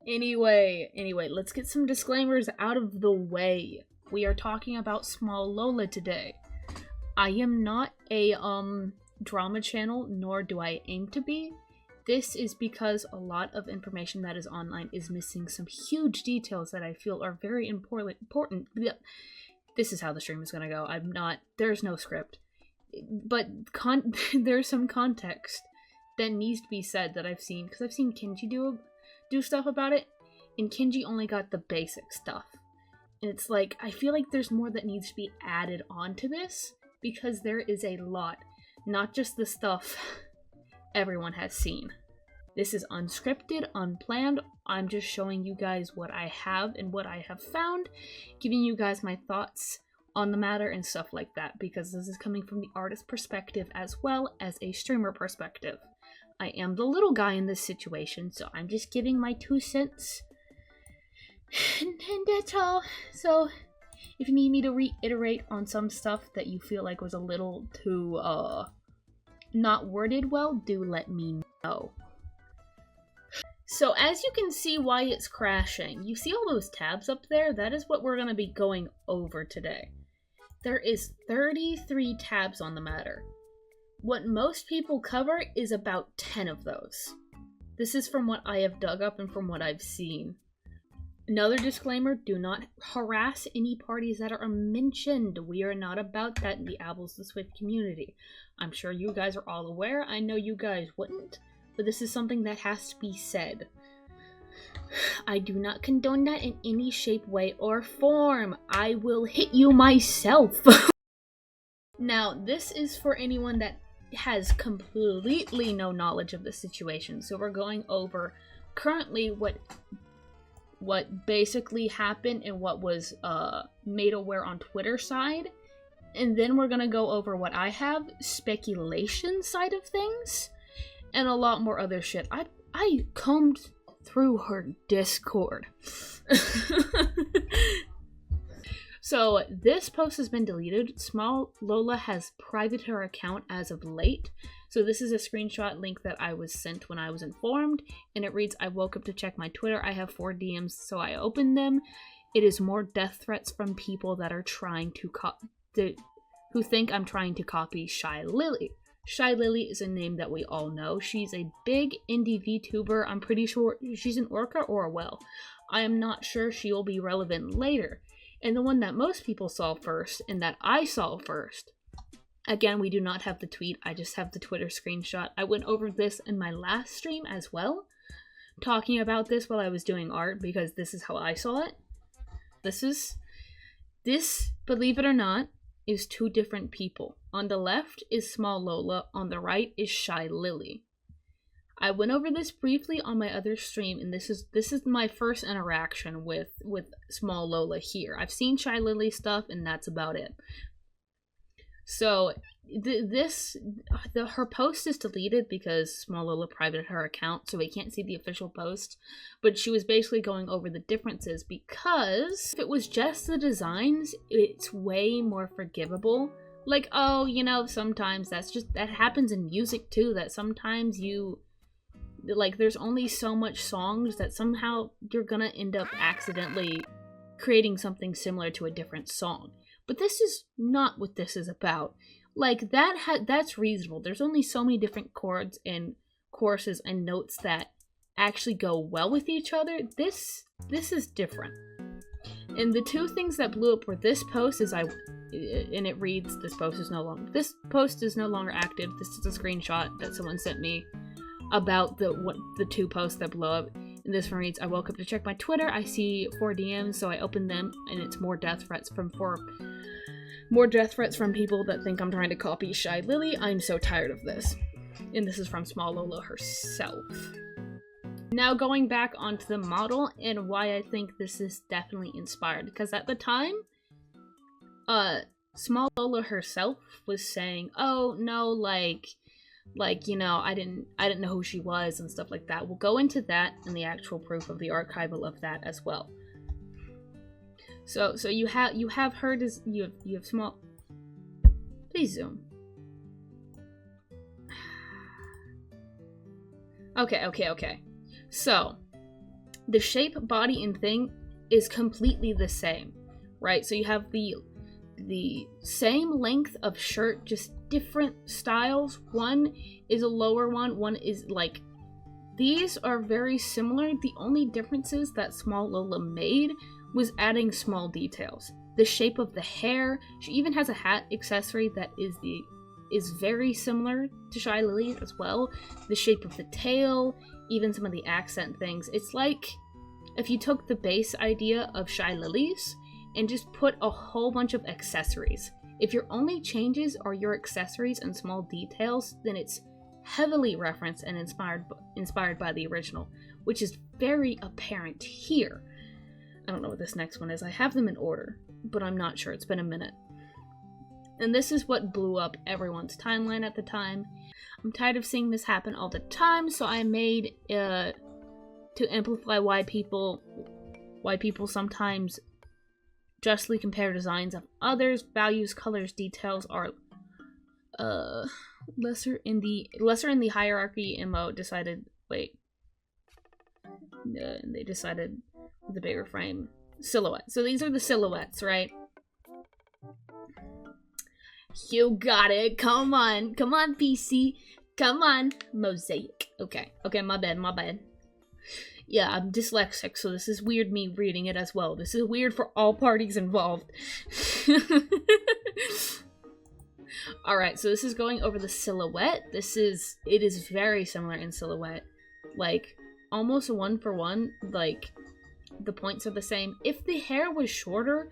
Anyway, let's get some disclaimers out of the way. We are talking about Smollola today. I am not a drama channel, nor do I aim to be. This is because a lot of information that is online is missing some huge details that I feel are very important. This is how the stream is gonna go. There's no script. But there's some context that needs to be said that I've seen, because I've seen Kenji do stuff about it, and Kenji only got the basic stuff. And it's like, I feel like there's more that needs to be added onto this, because there is a lot, not just the stuff everyone has seen. This is unscripted, unplanned. I'm just showing you guys what I have and what I have found, giving you guys my thoughts on the matter and stuff like that, because this is coming from the artist perspective as well as a streamer perspective. I am the little guy in this situation, so I'm just giving my 2 cents. And that's all. So, if you need me to reiterate on some stuff that you feel like was a little too, not worded well, do let me know. So, as you can see why it's crashing, you see all those tabs up there? That is what we're going to be going over today. There is 33 tabs on the matter. What most people cover is about 10 of those. This is from what I have dug up and from what I've seen. Another disclaimer, do not harass any parties that are mentioned. We are not about that in the Apples the Swift community. I'm sure you guys are all aware. I know you guys wouldn't, but this is something that has to be said. I do not condone that in any shape, way, or form. I will hit you myself. Now, this is for anyone that has completely no knowledge of the situation. So we're going over currently what basically happened and what was made aware on Twitter side. And then we're going to go over what I have, speculation side of things, and a lot more other shit. I combed through her Discord. So this post has been deleted. Smollola has privated her account as of late. So this is a screenshot link that I was sent when I was informed, and it reads, I woke up to check my Twitter. I have 4 DMs, so I opened them. It is more death threats from people that are trying to who think I'm trying to copy Shy Lily. Shy Lily is a name that we all know. She's a big indie VTuber. I'm pretty sure she's an orca or a whale. I am not sure she will be relevant later. And the one that most people saw first, and that I saw first, again, we do not have the tweet, I just have the Twitter screenshot. I went over this in my last stream as well, talking about this while I was doing art, because this is how I saw it. This, believe it or not, is 2 different people. On the left is Smollola, on the right is Shy Lily. I went over this briefly on my other stream, and this is my first interaction with Smollola here. I've seen Shy Lily stuff, and that's about it. So her post is deleted because Smollola privated her account, so we can't see the official post. But she was basically going over the differences, because if it was just the designs, it's way more forgivable. Like, oh, you know, sometimes that happens in music too, that sometimes there's only so much songs that somehow you're gonna end up accidentally creating something similar to a different song. But this is not what this is about. Like, that's reasonable. There's only so many different chords and choruses and notes that actually go well with each other. This is different. And the 2 things that blew up were this post and it reads, this post is no longer active. This is a screenshot that someone sent me about the 2 posts that blow up. And this one reads, I woke up to check my Twitter. I see 4 DMs, so I opened them, and it's more death threats from people that think I'm trying to copy Shy Lily. I'm so tired of this. And this is from Smollola herself. Now going back onto the model and why I think this is definitely inspired, because at the time, Smollola herself was saying, oh no, like, you know, I didn't know who she was and stuff like that. We'll go into that and the actual proof of the archival of that as well. So you have heard as you have small. Please zoom. Okay. So The shape, body, and thing is completely the same, right? So you have the same length of shirt, just different styles. One is a lower one is like, these are very similar. The only differences that Smollola made was adding small details. The shape of the hair, she even has a hat accessory that is very similar to Shy Lily as well. The shape of the tail, even some of the accent things. It's like if you took the base idea of Shy Lily's and just put a whole bunch of accessories. If your only changes are your accessories and small details, then it's heavily referenced and inspired by the original, which is very apparent here. I don't know what this next one is. I have them in order, but I'm not sure. It's been a minute. And this is what blew up everyone's timeline at the time. I'm tired of seeing this happen all the time, so I made to amplify why people sometimes justly compare designs of others. Values, colors, details are lesser in the hierarchy. MO decided they decided the bigger frame silhouette. So these are the silhouettes, right? You got it. Come on, PC. Come on, mosaic. Okay, my bad. Yeah, I'm dyslexic, so this is weird me reading it as well. This is weird for all parties involved. Alright, so this is going over the silhouette. It is very similar in silhouette. Like, almost one for one. Like, the points are the same. If the hair was shorter,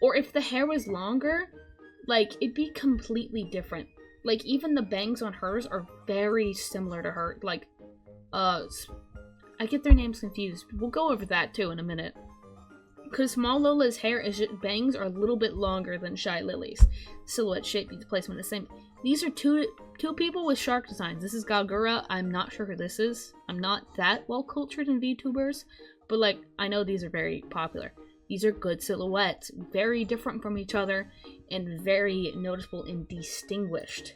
or if the hair was longer, like, it'd be completely different. Like, even the bangs on hers are very similar to her. Like, I get their names confused. We'll go over that too in a minute. Because Smolola's bangs are a little bit longer than Shy Lily's. Silhouette, shape, beats, placement, the same. These are two people with shark designs. This is Galgura. I'm not sure who this is. I'm not that well cultured in VTubers, but like, I know these are very popular. These are good silhouettes, very different from each other, and very noticeable and distinguished.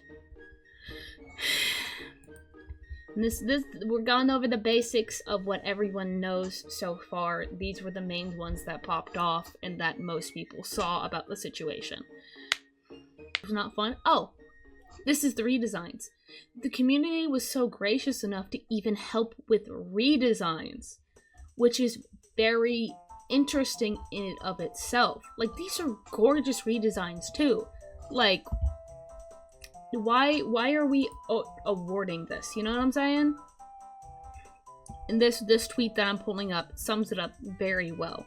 And this we're going over the basics of what everyone knows so far. These were the main ones that popped off and that most people saw about the situation. It was not fun. Oh, this is the redesigns. The community was so gracious enough to even help with redesigns, which is very interesting in and of itself. Like, these are gorgeous redesigns too. Like, why are we awarding this? You know what I'm saying? And this tweet that I'm pulling up sums it up very well.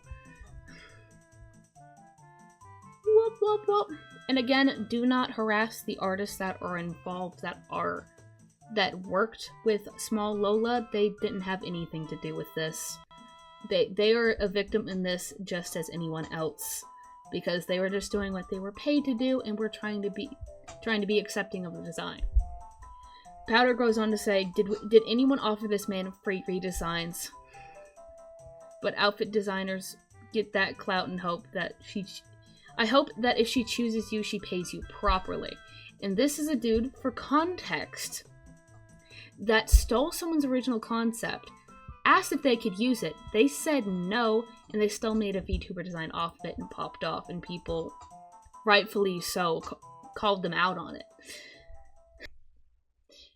Whoop, whoop, whoop. And again, do not harass the artists that are involved, that worked with Smollola. They didn't have anything to do with this. They are a victim in this just as anyone else, because they were just doing what they were paid to do, and we're trying to be accepting of the design. Powder goes on to say, did anyone offer this man free redesigns? But outfit designers get that clout and hope that I hope that if she chooses you, she pays you properly. And this is a dude, for context, that stole someone's original concept, asked if they could use it. They said no, and they still made a VTuber design off of it and popped off, and people, rightfully so, called them out on it.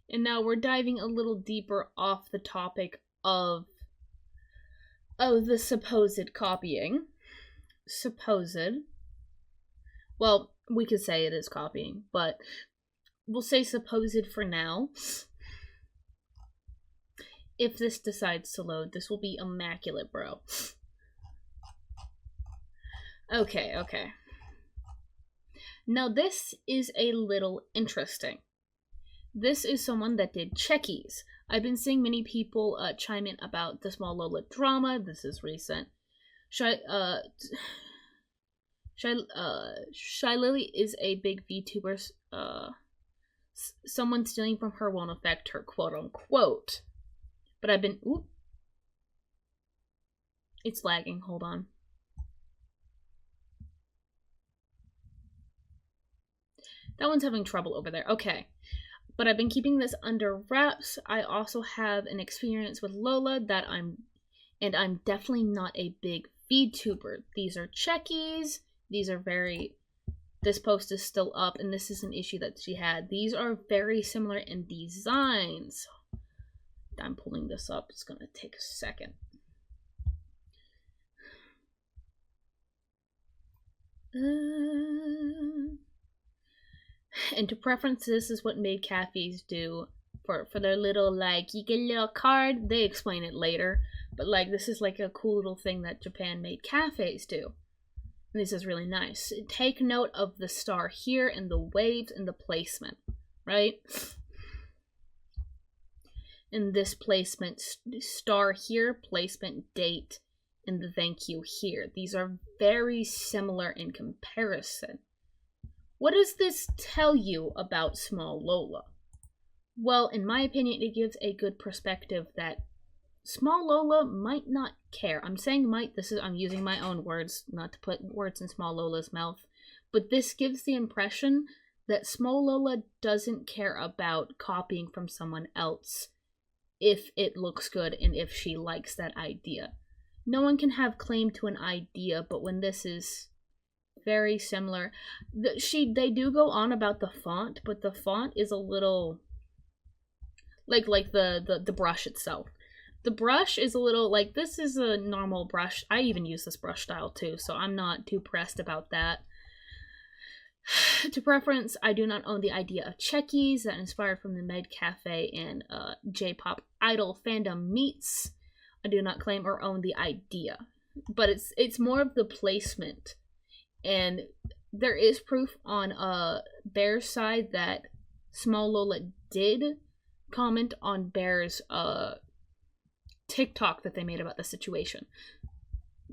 And now we're diving a little deeper off the topic of the supposed copying. Well, we could say it is copying, but we'll say supposed for now. If this decides to load, this will be immaculate, bro. Okay. Now this is a little interesting. This is someone that did checkies. I've been seeing many people chime in about the Smollola drama. This is recent. Shy Lily is a big VTuber. Someone stealing from her won't affect her, quote unquote. But I've been... Oop. It's lagging. Hold on. That one's having trouble over there. Okay. But I've been keeping this under wraps. I also have an experience with Lola that I'm And I'm definitely not a big VTuber. These are Checkies. These are very... This post is still up, and this is an issue that she had. These are very similar in designs. I'm pulling this up. It's going to take a second. And to preference, this is what maid cafes do for their little, like, you get a little card. They explain it later, but like this is like a cool little thing that Japan made cafes do. And this is really nice. Take note of the star here and the waves and the placement, right? And this placement, star here, placement, date, and the thank you here. These are very similar in comparison. What does this tell you about Smollola? Well, in my opinion, it gives a good perspective that Smollola might not care. I'm saying might, I'm using my own words, not to put words in Smolola's mouth, but this gives the impression that Smollola doesn't care about copying from someone else if it looks good and if she likes that idea. No one can have claim to an idea, but when this is very similar, they do go on about the font, but the font is a little like the brush itself. The brush is a little like, this is a normal brush. I even use this brush style too, so I'm not too pressed about that. To preference, I do not own the idea of Checkies that inspired from the Med Cafe and J-pop idol fandom meets. I do not claim or own the idea, but it's more of the placement. And there is proof on Bear's side that Smollola did comment on Bear's TikTok that they made about the situation.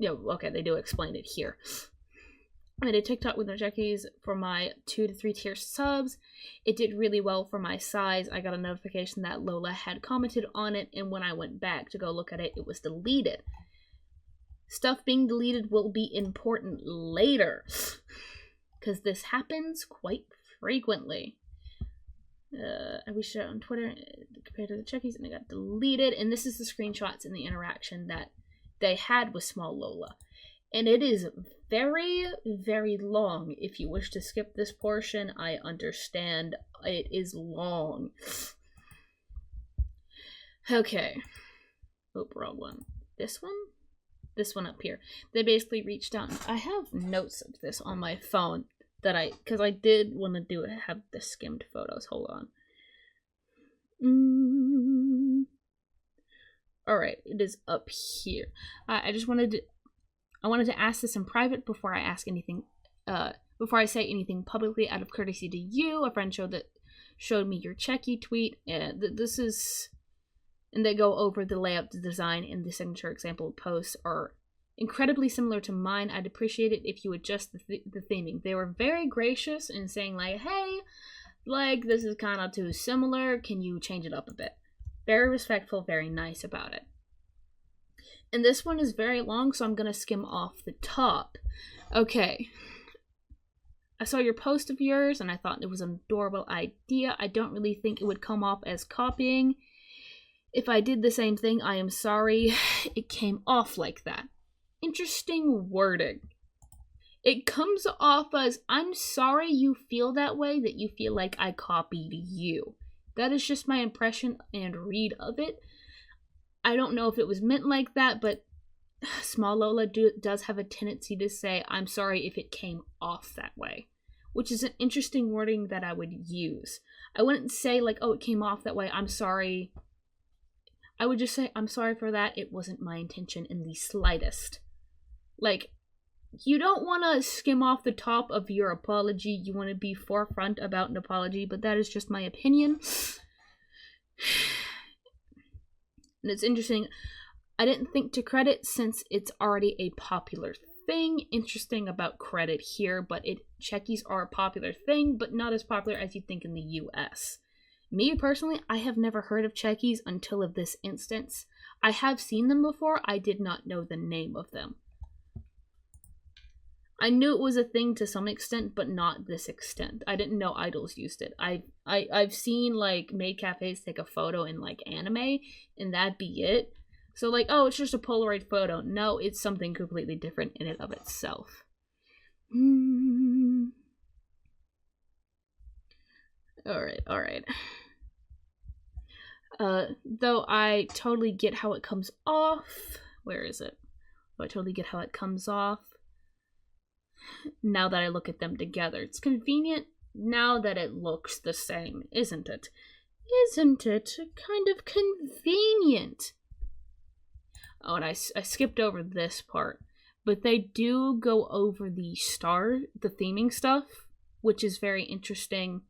Okay, they do explain it here. I did TikTok with no Checkies for my 2 to 3 tier subs. It did really well for my size. I got a notification that Lola had commented on it, and when I went back to go look at it, it was deleted. Stuff being deleted will be important later, because this happens quite frequently. I reached out on Twitter compared to the Checkies, and it got deleted. And this is the screenshots and the interaction that they had with Smollola. And it is very, very long. If you wish to skip this portion, I understand. It is long. Okay. Oh, wrong one. This one? This one up here. They basically reached out. I have notes of this on my phone that because I did want to have the skimmed photos. Hold on. Alright, it is up here. I wanted to ask this in private before I ask anything, before I say anything publicly out of courtesy to you. A friend showed me your Checky tweet, and and they go over the layout, the design, and the signature example posts are incredibly similar to mine. I'd appreciate it if you adjust the theming. They were very gracious in saying like, hey, like, this is kind of too similar. Can you change it up a bit? Very respectful, very nice about it. And this one is very long, so I'm going to skim off the top. Okay. I saw your post of yours, and I thought it was an adorable idea. I don't really think it would come off as copying. If I did the same thing, I am sorry. It came off like that. Interesting wording. It comes off as, I'm sorry you feel that way, that you feel like I copied you. That is just my impression and read of it. I don't know if it was meant like that, but Smollola does have a tendency to say, I'm sorry if it came off that way, which is an interesting wording that I would use. I wouldn't say like, oh, it came off that way, I'm sorry. I would just say, I'm sorry for that. It wasn't my intention in the slightest. Like, you don't want to skim off the top of your apology. You want to be forefront about an apology, but that is just my opinion. And it's interesting. I didn't think to credit since it's already a popular thing. Interesting about credit here, but Checkies are a popular thing, but not as popular as you'd think in the US. Me, personally, I have never heard of Checkies until of this instance. I have seen them before, I did not know the name of them. I knew it was a thing to some extent, but not this extent. I didn't know idols used it. I've seen, like, maid cafes take a photo in, like, anime, and that'd be it. So like, oh, it's just a Polaroid photo. No, it's something completely different in and of itself. Alright. Though I totally get how it comes off. Where is it? I totally get how it comes off now that I look at them together. It's convenient now that it looks the same, isn't it? Isn't it kind of convenient? Oh, and I skipped over this part. But they do go over the theming stuff, which is very interesting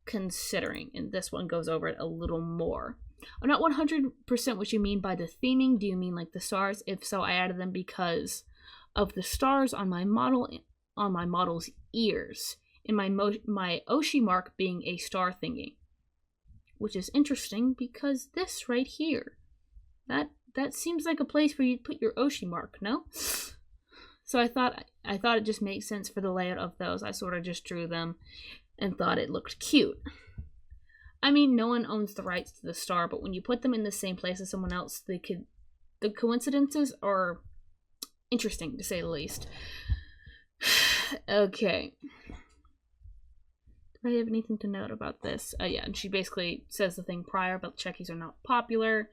considering. And this one goes over it a little more. I'm not 100% what you mean by the theming. Do you mean like the stars? If so, I added them because of the stars on my model's ears, and my Oshi mark being a star thingy, which is interesting because this right here, that seems like a place where you'd put your Oshi mark, no? So I thought it just makes sense for the layout of those. I sort of just drew them and thought it looked cute. I mean, no one owns the rights to the star, but when you put them in the same place as someone else, the coincidences are interesting, to say the least. Okay. Do I have anything to note about this? Yeah, and she basically says the thing prior about checkies are not popular,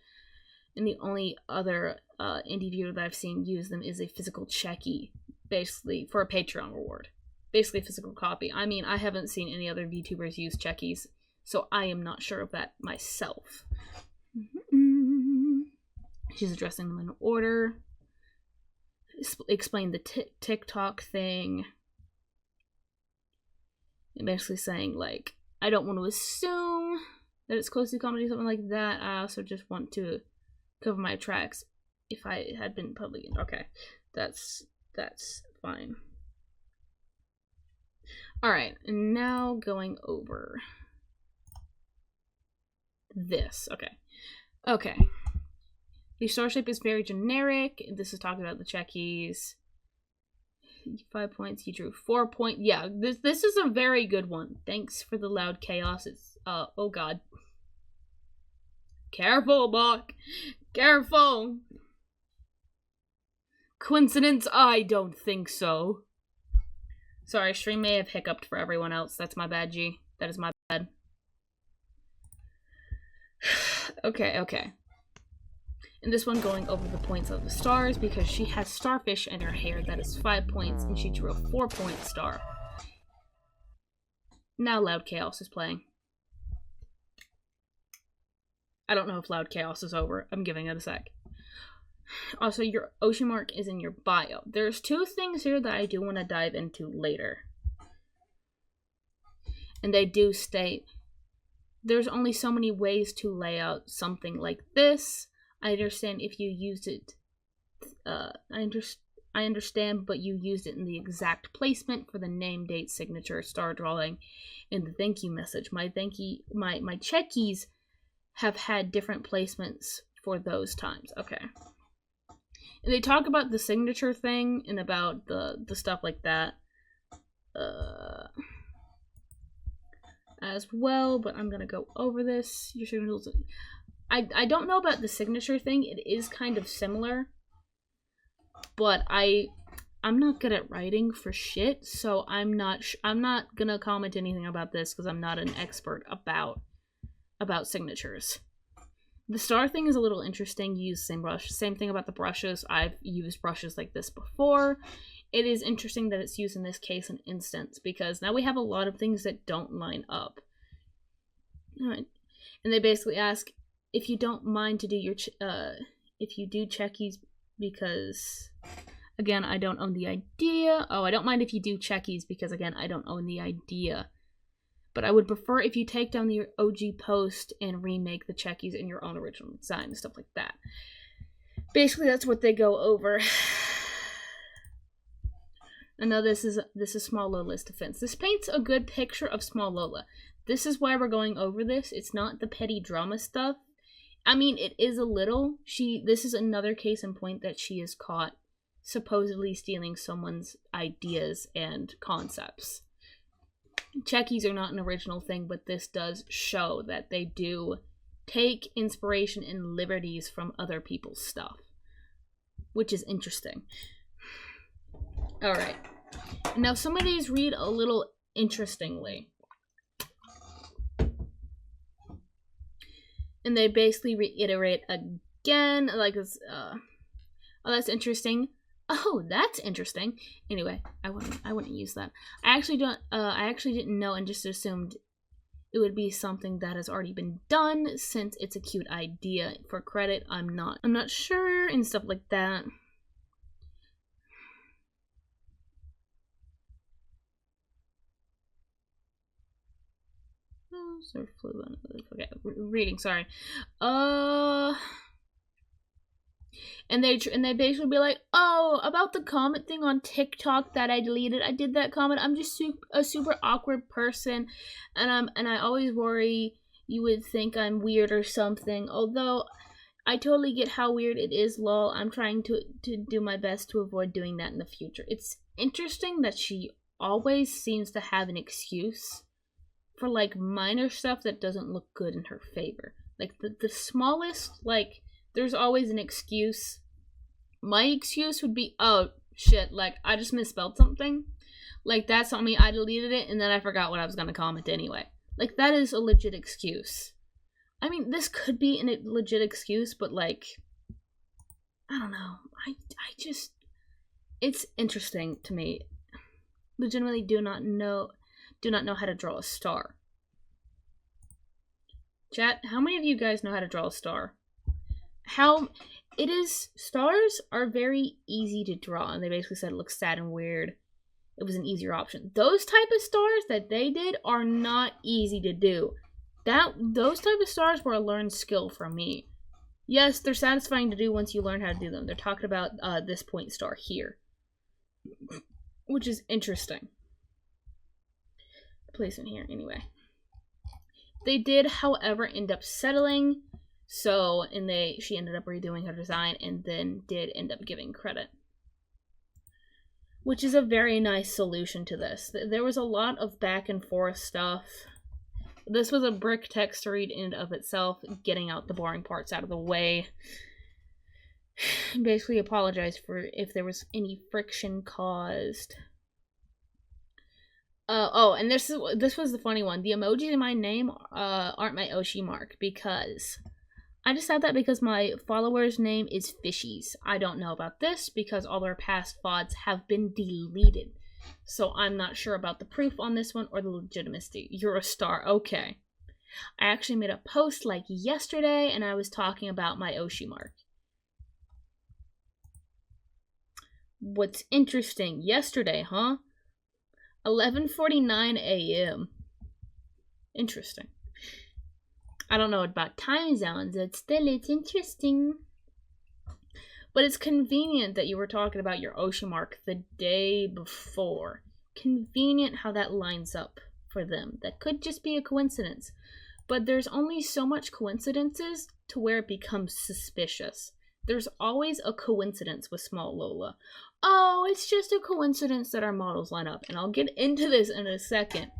and the only other indie viewer that I've seen use them is a physical checkie, basically, for a Patreon reward. Basically a physical copy. I mean, I haven't seen any other VTubers use checkies, so I am not sure of that myself. She's addressing them in order. Explain the TikTok thing. And basically saying, like, I don't want to assume that it's close to comedy, something like that. I also just want to cover my tracks if I had been public. Okay, that's fine. Alright, and now going over this. Okay. The star shape is very generic. This is talking about the checkies. 5 points. You drew 4 points. Yeah, this is a very good one. Thanks for the loud chaos. It's oh god. Careful, Bach. Careful. Coincidence? I don't think so. Sorry, stream may have hiccuped for everyone else. That's my bad, G. That is my bad. Okay. And this one going over the points of the stars because she has starfish in her hair. That is 5 points, and she drew a 4-point star. Now Loud Chaos is playing. I don't know if Loud Chaos is over. I'm giving it a sec. Also, your Oshi mark is in your bio. There's 2 things here that I do want to dive into later. And they do state there's only so many ways to lay out something like this. I understand if you used it, I understand, but you used it in the exact placement for the name, date, signature, star drawing, and the thank you message. My checkies have had different placements for those times. Okay. And they talk about the signature thing and about the stuff like that as well, but I'm gonna go over this. Your signatures. I don't know about the signature thing. It is kind of similar, but I'm not good at writing for shit, so I'm not gonna comment anything about this because I'm not an expert about signatures. The star thing is a little interesting. You use the same brush. Same thing about the brushes. I've used brushes like this before. It is interesting that it's used in this case an instance because now we have a lot of things that don't line up. All right, and they basically ask if you don't mind to do your if you do checkies because again I don't own the idea. Oh, I don't mind if you do checkies because again I don't own the idea. But I would prefer if you take down your OG post and remake the checkies in your own original design and stuff like that. Basically, that's what they go over. And now this is Smolola's defense. This paints a good picture of Smollola. This is why we're going over this. It's not the petty drama stuff. I mean, it is a little. This is another case in point that she is caught supposedly stealing someone's ideas and concepts. Checkies are not an original thing, but this does show that they do take inspiration and liberties from other people's stuff, which is interesting. All right. Now, some of these read a little interestingly. And they basically reiterate again, like, oh, that's interesting. Oh, that's interesting. Anyway, I wouldn't use that. I actually didn't know and just assumed it would be something that has already been done since it's a cute idea. For credit, I'm not sure and stuff like that. Oh, so flew on. Okay, reading. Sorry. And they basically be like, oh, about the comment thing on TikTok that I deleted. I did that comment. I'm just a super awkward person, and I always worry you would think I'm weird or something. Although I totally get how weird it is, lol. I'm trying to do my best to avoid doing that in the future. It's interesting that she always seems to have an excuse for like minor stuff that doesn't look good in her favor. Like the smallest, like, there's always an excuse. My excuse would be, oh shit, like I just misspelled something. Like that's on me, I deleted it and then I forgot what I was gonna comment anyway. Like that is a legit excuse. I mean, this could be a legit excuse, but like, I don't know. I just, it's interesting to me. Legitimately do not know how to draw a star. Chat, how many of you guys know how to draw a star? Stars are very easy to draw, and they basically said it looks sad and weird. It was an easier option. Those type of stars that they did are not easy to do. Those type of stars were a learned skill for me. Yes, they're satisfying to do once you learn how to do them. They're talking about this point star here, which is interesting. Placement here, anyway. They did, however, end up settling. So, she ended up redoing her design and then did end up giving credit. Which is a very nice solution to this. There was a lot of back and forth stuff. This was a brick text to read in and of itself, getting out the boring parts out of the way. Basically apologize for if there was any friction caused. Oh, and this was the funny one. The emojis in my name aren't my Oshi mark because I just said that because my follower's name is Fishies. I don't know about this because all their past VODs have been deleted. So I'm not sure about the proof on this one or the legitimacy. You're a star. Okay. I actually made a post like yesterday and I was talking about my Oshi mark. What's interesting, yesterday, huh? 11:49 a.m. Interesting. I don't know about time zones, but still it's interesting. But it's convenient that you were talking about your Oshi mark the day before. Convenient how that lines up for them. That could just be a coincidence. But there's only so much coincidences to where it becomes suspicious. There's always a coincidence with Smollola. Oh, it's just a coincidence that our models line up. And I'll get into this in a second.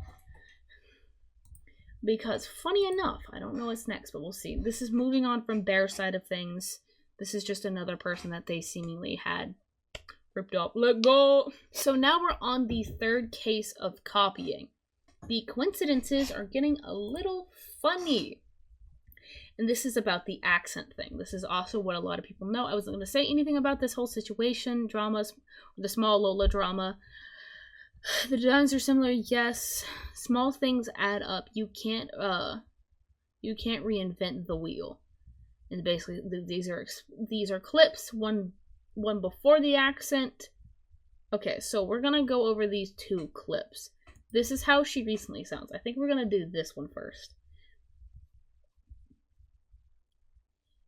Because, funny enough, I don't know what's next, but we'll see. This is moving on from their side of things. This is just another person that they seemingly had ripped up. Let go! So now we're on the third case of copying. The coincidences are getting a little funny. And this is about the accent thing. This is also what a lot of people know. I wasn't going to say anything about this whole situation, dramas, the Smollola drama. The designs are similar, yes. Small things add up. You can't reinvent the wheel. And basically, these are clips. One before the accent. Okay, so we're gonna go over these two clips. This is how she recently sounds. I think we're gonna do this one first.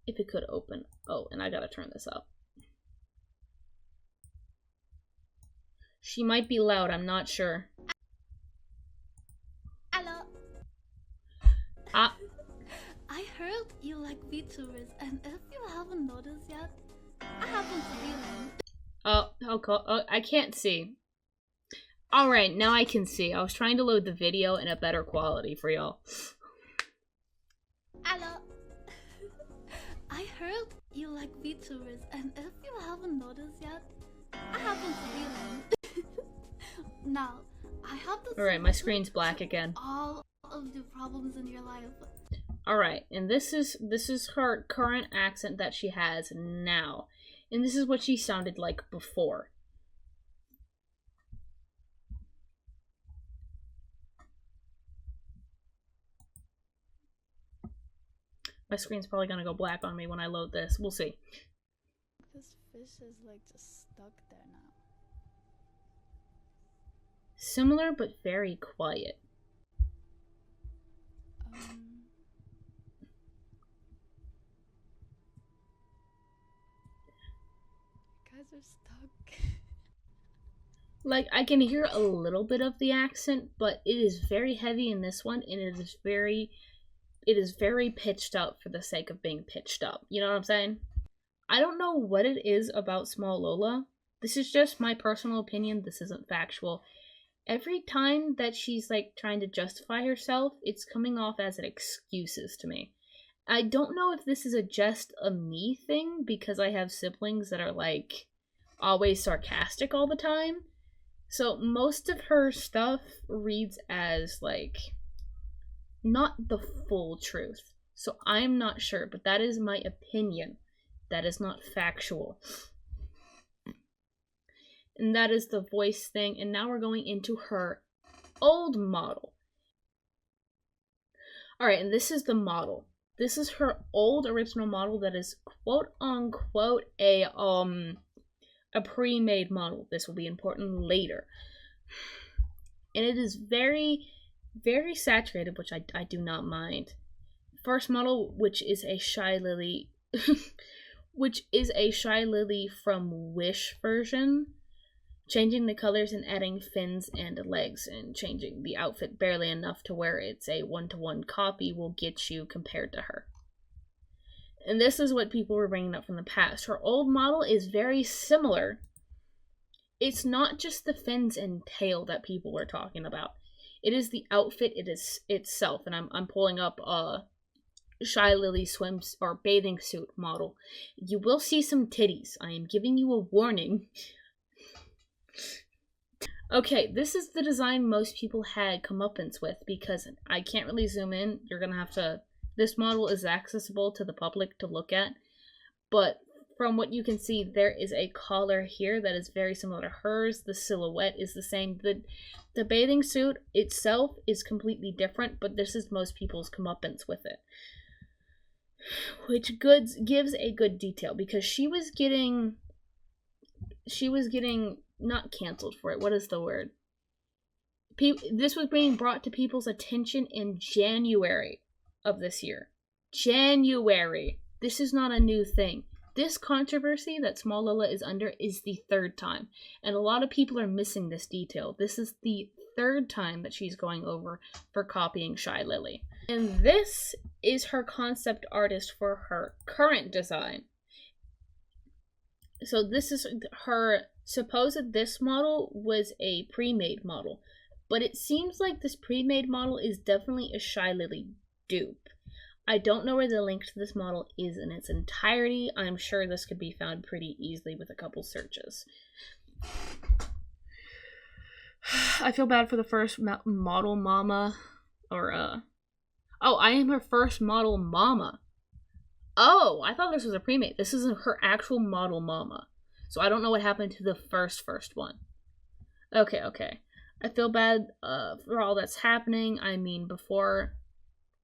If it could open. Oh, and I gotta turn this up. She might be loud, I'm not sure. Hello. I heard you like VTubers, and if you haven't noticed yet, I happen to be one. Oh, I can't see. Alright, now I can see. I was trying to load the video in a better quality for y'all. Hello. heard you like VTubers, and if you haven't noticed yet, I happen to be one. Now, I have the Alright, my screen's black again. all of the problems in your life. Alright, and this is her current accent that she has now. And this is what she sounded like before. My screen's probably gonna go black on me when I load this. We'll see. This fish is like just stuck there now. Similar but very quiet. You guys are stuck. Like, I can hear a little bit of the accent, but it is very heavy in this one, and it is very pitched up for the sake of being pitched up. You know what I'm saying? I don't know what it is about Smollola. This is just my personal opinion. This isn't factual. Every time that she's, like, trying to justify herself, it's coming off as an excuses to me. I don't know if this is just a me thing, because I have siblings that are, like, always sarcastic all the time. So most of her stuff reads as, like, not the full truth. So I'm not sure, but that is my opinion. That is not factual. And that is the voice thing. And now we're going into her old model. Alright, and this is the model. This is her old original model that is quote unquote a pre-made model. This will be important later. And it is very, very saturated, which I do not mind. First model, which is a Shy Lily which is a Shy Lily from Wish version. Changing the colors and adding fins and legs and changing the outfit barely enough to where it's a one-to-one copy will get you compared to her. And this is what people were bringing up from the past. Her old model is very similar. It's not just the fins and tail that people were talking about. It is the outfit itself. And I'm pulling up Shy Lily swims or bathing suit model. You will see some titties. I am giving you a warning. Okay, this is the design most people had comeuppance with, because I can't really zoom in. You're gonna have to... This model is accessible to the public to look at, but from what you can see, there is a collar here that is very similar to hers. The silhouette is the same. The bathing suit itself is completely different, but this is most people's comeuppance with it. Which gives a good detail, because she was getting not canceled for it. What is the word? This was being brought to people's attention in January of this year. January. This is not a new thing. This controversy that Smollola is under is the third time. And a lot of people are missing this detail. This is the third time that she's going over for copying Shy Lily. And this is her concept artist for her current design. So this is her supposed this model was a pre-made model. But it seems like this pre-made model is definitely a Shy Lily dupe. I don't know where the link to this model is in its entirety. I'm sure this could be found pretty easily with a couple searches. I feel bad for the first model mama. Oh, I am her first model mama. Oh, I thought this was a pre-made. This isn't her actual model mama. So I don't know what happened to the first one. Okay. I feel bad for all that's happening. I mean, before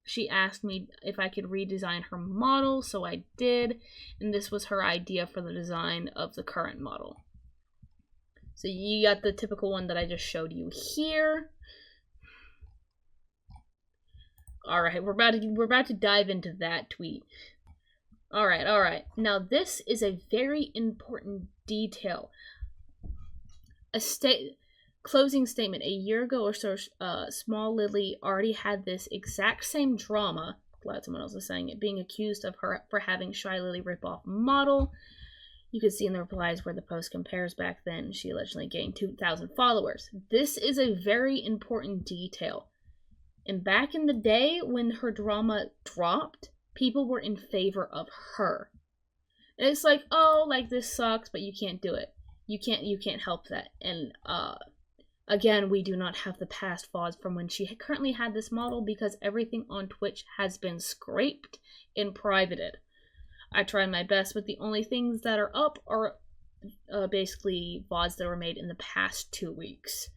she asked me if I could redesign her model, so I did. And this was her idea for the design of the current model. So you got the typical one that I just showed you here. Alright, we're about to dive into that tweet. Alright. Now this is a very important detail. Closing statement. A year ago or so, Small Lily already had this exact same drama. Glad someone else is saying it. Being accused of her for having Shy Lily rip off model. You can see in the replies where the post compares back then. She allegedly gained 2,000 followers. This is a very important detail. And back in the day when her drama dropped, people were in favor of her. And it's like, oh, like, this sucks, but you can't do it. You can't help that. And, again, we do not have the past VODs from when she currently had this model because everything on Twitch has been scraped and privated. I tried my best, but the only things that are up are basically VODs that were made in the past 2 weeks.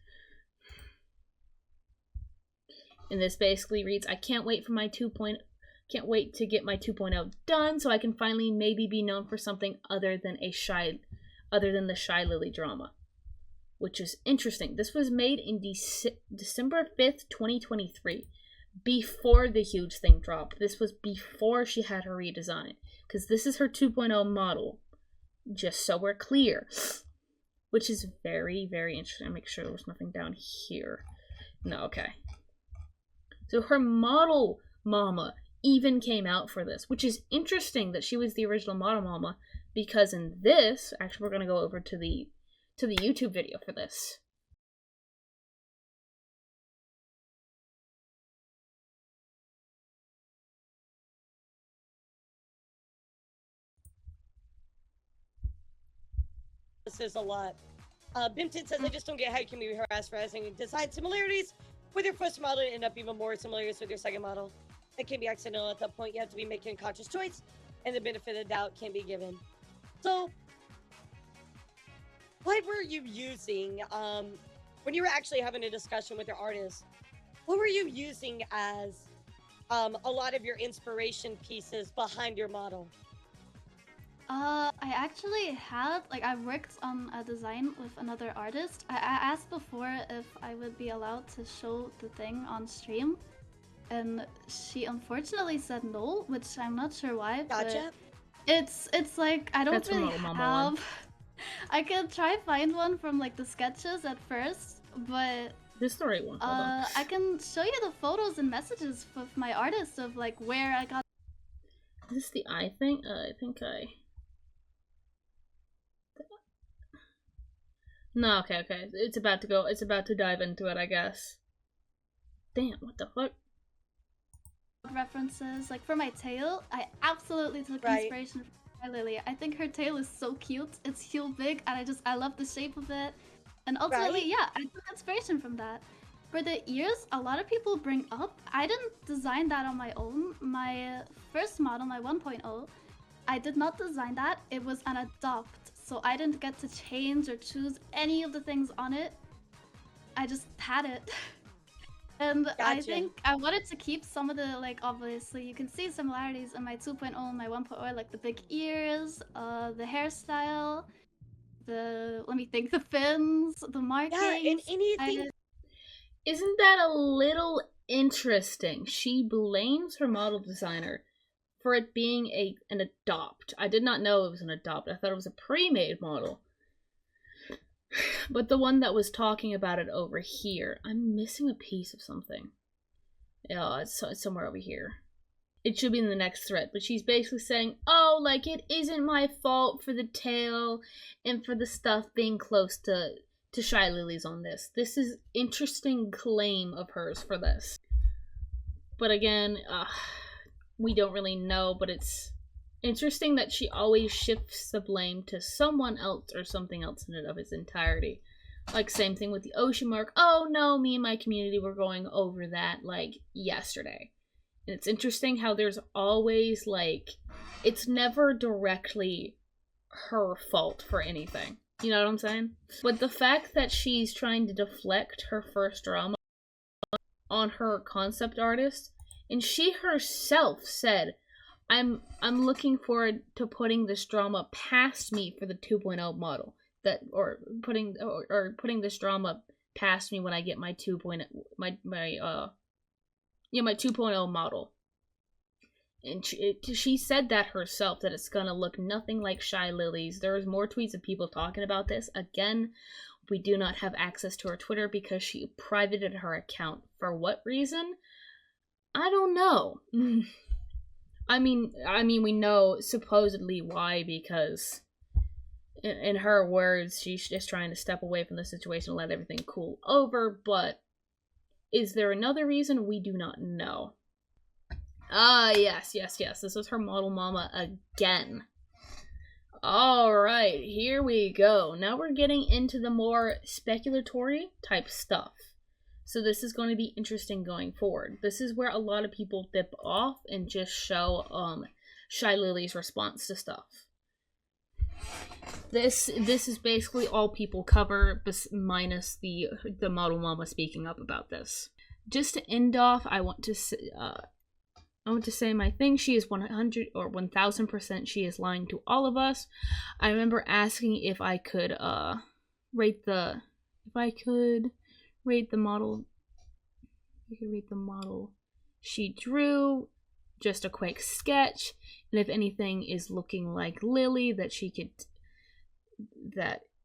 And this basically reads, I can't wait for my can't wait to get my 2.0 done so I can finally maybe be known for something other than the Shy Lily drama. Which is interesting. This was made in December 5th, 2023. Before the huge thing dropped. This was before she had her redesign. Because this is her 2.0 model. Just so we're clear. Which is very, very interesting. I'll make sure there's nothing down here. No, okay. So her model mama even came out for this. Which is interesting that she was the original model mama. Because in this, actually we're going to go over to the YouTube video for this. This is a lot. Bimpton says, I just don't get how you can be harassed for having design similarities with your first model and end up even more similarities with your second model. It can be accidental at that point. You have to be making a conscious choice, and the benefit of the doubt can be given. So, what were you using when you were actually having a discussion with your artist? What were you using as a lot of your inspiration pieces behind your model? I actually had, I worked on a design with another artist. I asked before if I would be allowed to show the thing on stream, and she unfortunately said no, which I'm not sure why. Gotcha. But it's like, I don't That's really have... I could try find one from, like, the sketches at first, but... This is the right one, I can show you the photos and messages with my artist of, like, where I got... Is this the eye thing? I think I... No, okay. It's about to dive into it, I guess. Damn, what the fuck? References, like, for my tail, I absolutely took inspiration from Lily. I think her tail is so cute. It's heel big, and I love the shape of it. And ultimately, yeah, I took inspiration from that. For the ears, a lot of people bring up, I didn't design that on my own. My first model, my 1.0, I did not design that. It was an adopt, so I didn't get to change or choose any of the things on it. I just had it. And gotcha. I think I wanted to keep some of the, like, obviously you can see similarities in my 2.0 and my 1.0, like the big ears, the hairstyle, the fins, the markings. Yeah, and anything. Isn't that a little interesting? She blames her model designer for it being an adopt. I did not know it was an adopt. I thought it was a pre-made model. But the one that was talking about it over here, I'm missing a piece of something. Yeah, it's somewhere over here. It should be in the next thread, but she's basically saying, oh, like, it isn't my fault for the tail and for the stuff being close to Shy Lily's on this. This is interesting claim of hers for this. But again, we don't really know, but it's interesting that she always shifts the blame to someone else or something else in it of its entirety. Like, same thing with the ocean mark. Oh no, me and my community were going over that, like, yesterday. And it's interesting how there's always, like, it's never directly her fault for anything. You know what I'm saying? But the fact that she's trying to deflect her first drama on her concept artist, and she herself said, I'm looking forward to putting this drama past me for the 2.0 model. Putting this drama past me when I get my 2.0 model. And she said that herself, that it's gonna look nothing like Shy Lily's. There's more tweets of people talking about this. Again, we do not have access to her Twitter because she privated her account. For what reason? I don't know. I mean, we know supposedly why, because in her words, she's just trying to step away from the situation and let everything cool over, but is there another reason? We do not know. Yes. This is her model mama again. Alright, here we go. Now we're getting into the more speculatory type stuff. So this is going to be interesting going forward. This is where a lot of people dip off and just show Shy Lily's response to stuff. This is basically all people cover, minus the model mama speaking up about this. Just to end off, I want to say my thing. She is 100 or 1000%. She is lying to all of us. I remember asking if I could rate the model. You could rate the model she drew. Just a quick sketch, and if anything is looking like Lily, that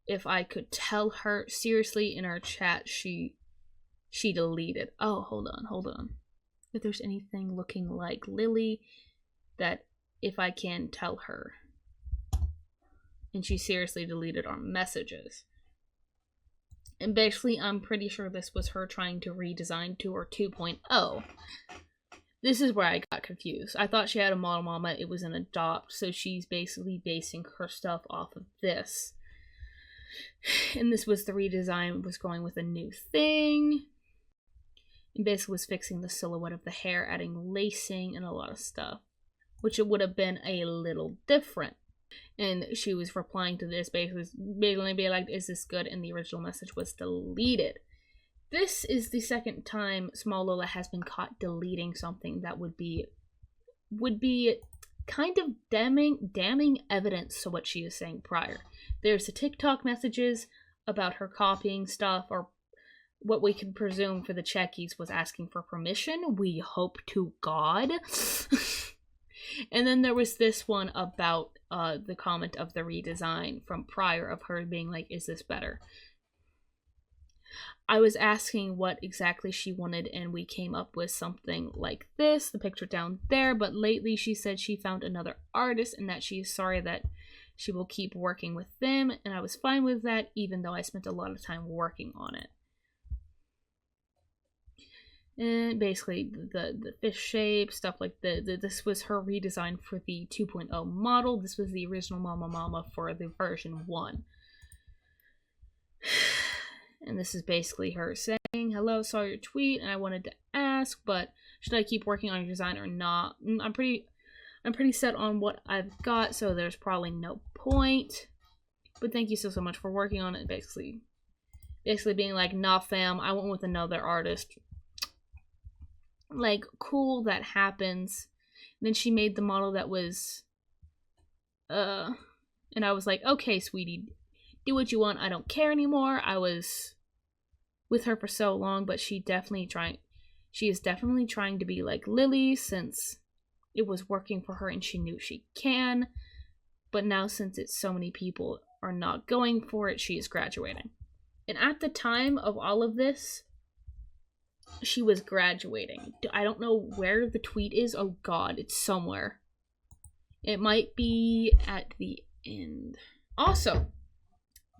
if I could tell her seriously in our chat, she deleted. Oh, hold on. If there's anything looking like Lily, that if I can tell her, and she seriously deleted our messages. And basically, I'm pretty sure this was her trying to redesign to her 2.0. This is where I got confused. I thought she had a model mama, it was an adopt, so she's basically basing her stuff off of this. And this was the redesign, was going with a new thing. And basically was fixing the silhouette of the hair, adding lacing and a lot of stuff. Which it would have been a little different. And she was replying to this, basically being like, is this good? And the original message was deleted. This is the second time Smollola has been caught deleting something that would be kind of damning evidence to what she is saying prior. There's the TikTok messages about her copying stuff, or what we can presume for the Checkies was asking for permission. We hope to God. And then there was this one about the comment of the redesign from prior of her being like, is this better? I was asking what exactly she wanted, and we came up with something like this, the picture down there, but lately she said she found another artist and that she is sorry that she will keep working with them, and I was fine with that, even though I spent a lot of time working on it. And basically, the fish shape, stuff like this was her redesign for the 2.0 model. This was the original Mama for the version 1. And this is basically her saying, hello, saw your tweet, and I wanted to ask, but should I keep working on your design or not? I'm pretty set on what I've got, so there's probably no point. But thank you so much for working on it. Basically being like, nah fam, I went with another artist. Like, cool, that happens. And then she made the model that was, and I was like, okay, sweetie, do what you want, I don't care anymore. I was with her for so long, but she is definitely trying to be like Lily, since it was working for her and she knew she can. But now, since it's so many people are not going for it, she is graduating. And at the time of all of this, she was graduating. I don't know where the tweet is. Oh god, it's somewhere. It might be at the end. Also,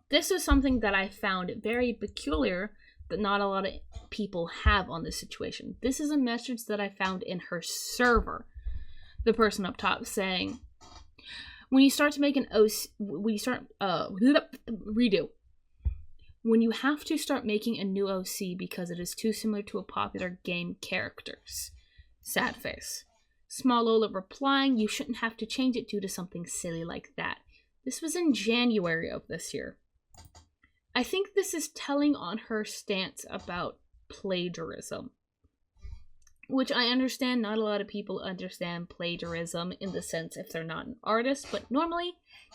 this is something that I found very peculiar that not a lot of people have on this situation. This is a message that I found in her server. The person up top saying, when you start to make an when you have to start making a new OC because it is too similar to a popular game characters. Sad face. Smollola replying, you shouldn't have to change it due to something silly like that. This was in January of this year. I think this is telling on her stance about plagiarism. Which I understand, not a lot of people understand plagiarism in the sense if they're not an artist, but normally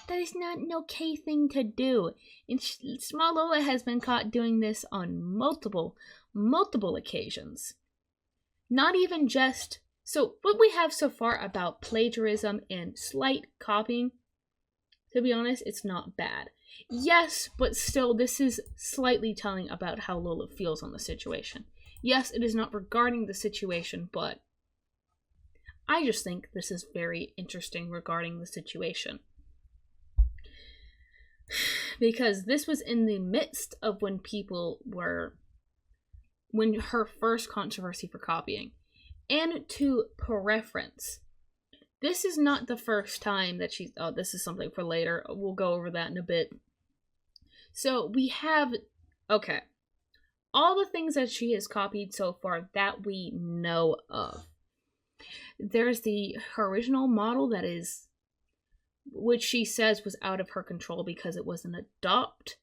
that is not an okay thing to do. And Smollola has been caught doing this on multiple occasions. Not even just... So, what we have so far about plagiarism and slight copying, to be honest, it's not bad. Yes, but still, this is slightly telling about how Lola feels on the situation. Yes, it is not regarding the situation, but I just think this is very interesting regarding the situation. Because this was in the midst of when her first controversy for copying. And to reference, this is not the first time that she's... Oh, this is something for later. We'll go over that in a bit. So, we have... Okay. All the things that she has copied so far that we know of. There's her original model that is... which she says was out of her control because it was an adopt.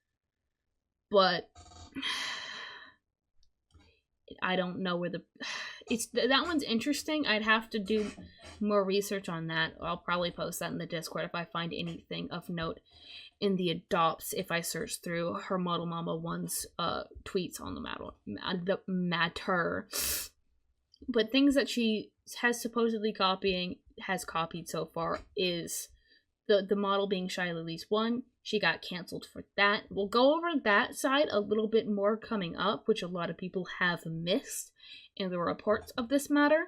But... I don't know where that one's interesting. I'd have to do more research on that. I'll probably post that in the Discord if I find anything of note in the adopts if I search through her Model Mama 1's tweets on the matter. But things that she has supposedly has copied so far is the model being Shy Lily's 1. She got canceled for that. We'll go over that side a little bit more coming up, which a lot of people have missed in the reports of this matter.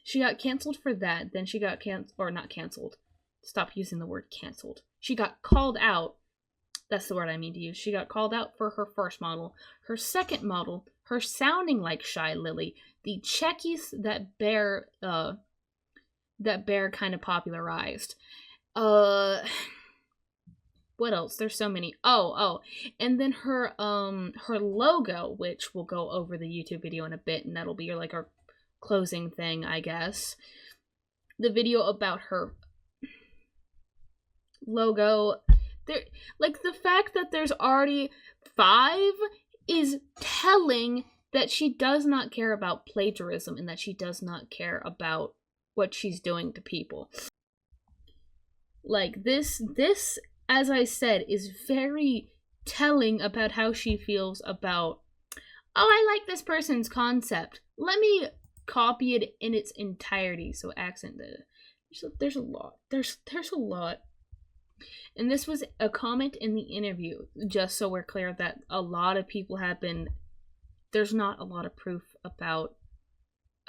She got canceled for that. Then she got not canceled. Stop using the word canceled. She got called out. That's the word I mean to use. She got called out for her first model. Her second model, her sounding like Shy Lily. The checkies that Bear kind of popularized. What else? There's so many. Oh, and then her logo, which we'll go over the YouTube video in a bit, and that'll be like our closing thing, I guess. The video about her logo, like the fact that there's already 5 is telling that she does not care about plagiarism and that she does not care about what she's doing to people. Like this, as I said, is very telling about how she feels about, oh, I like this person's concept. Let me copy it in its entirety. So accent, there's a lot. There's a lot. And this was a comment in the interview, just so we're clear that a lot of people have been, there's not a lot of proof about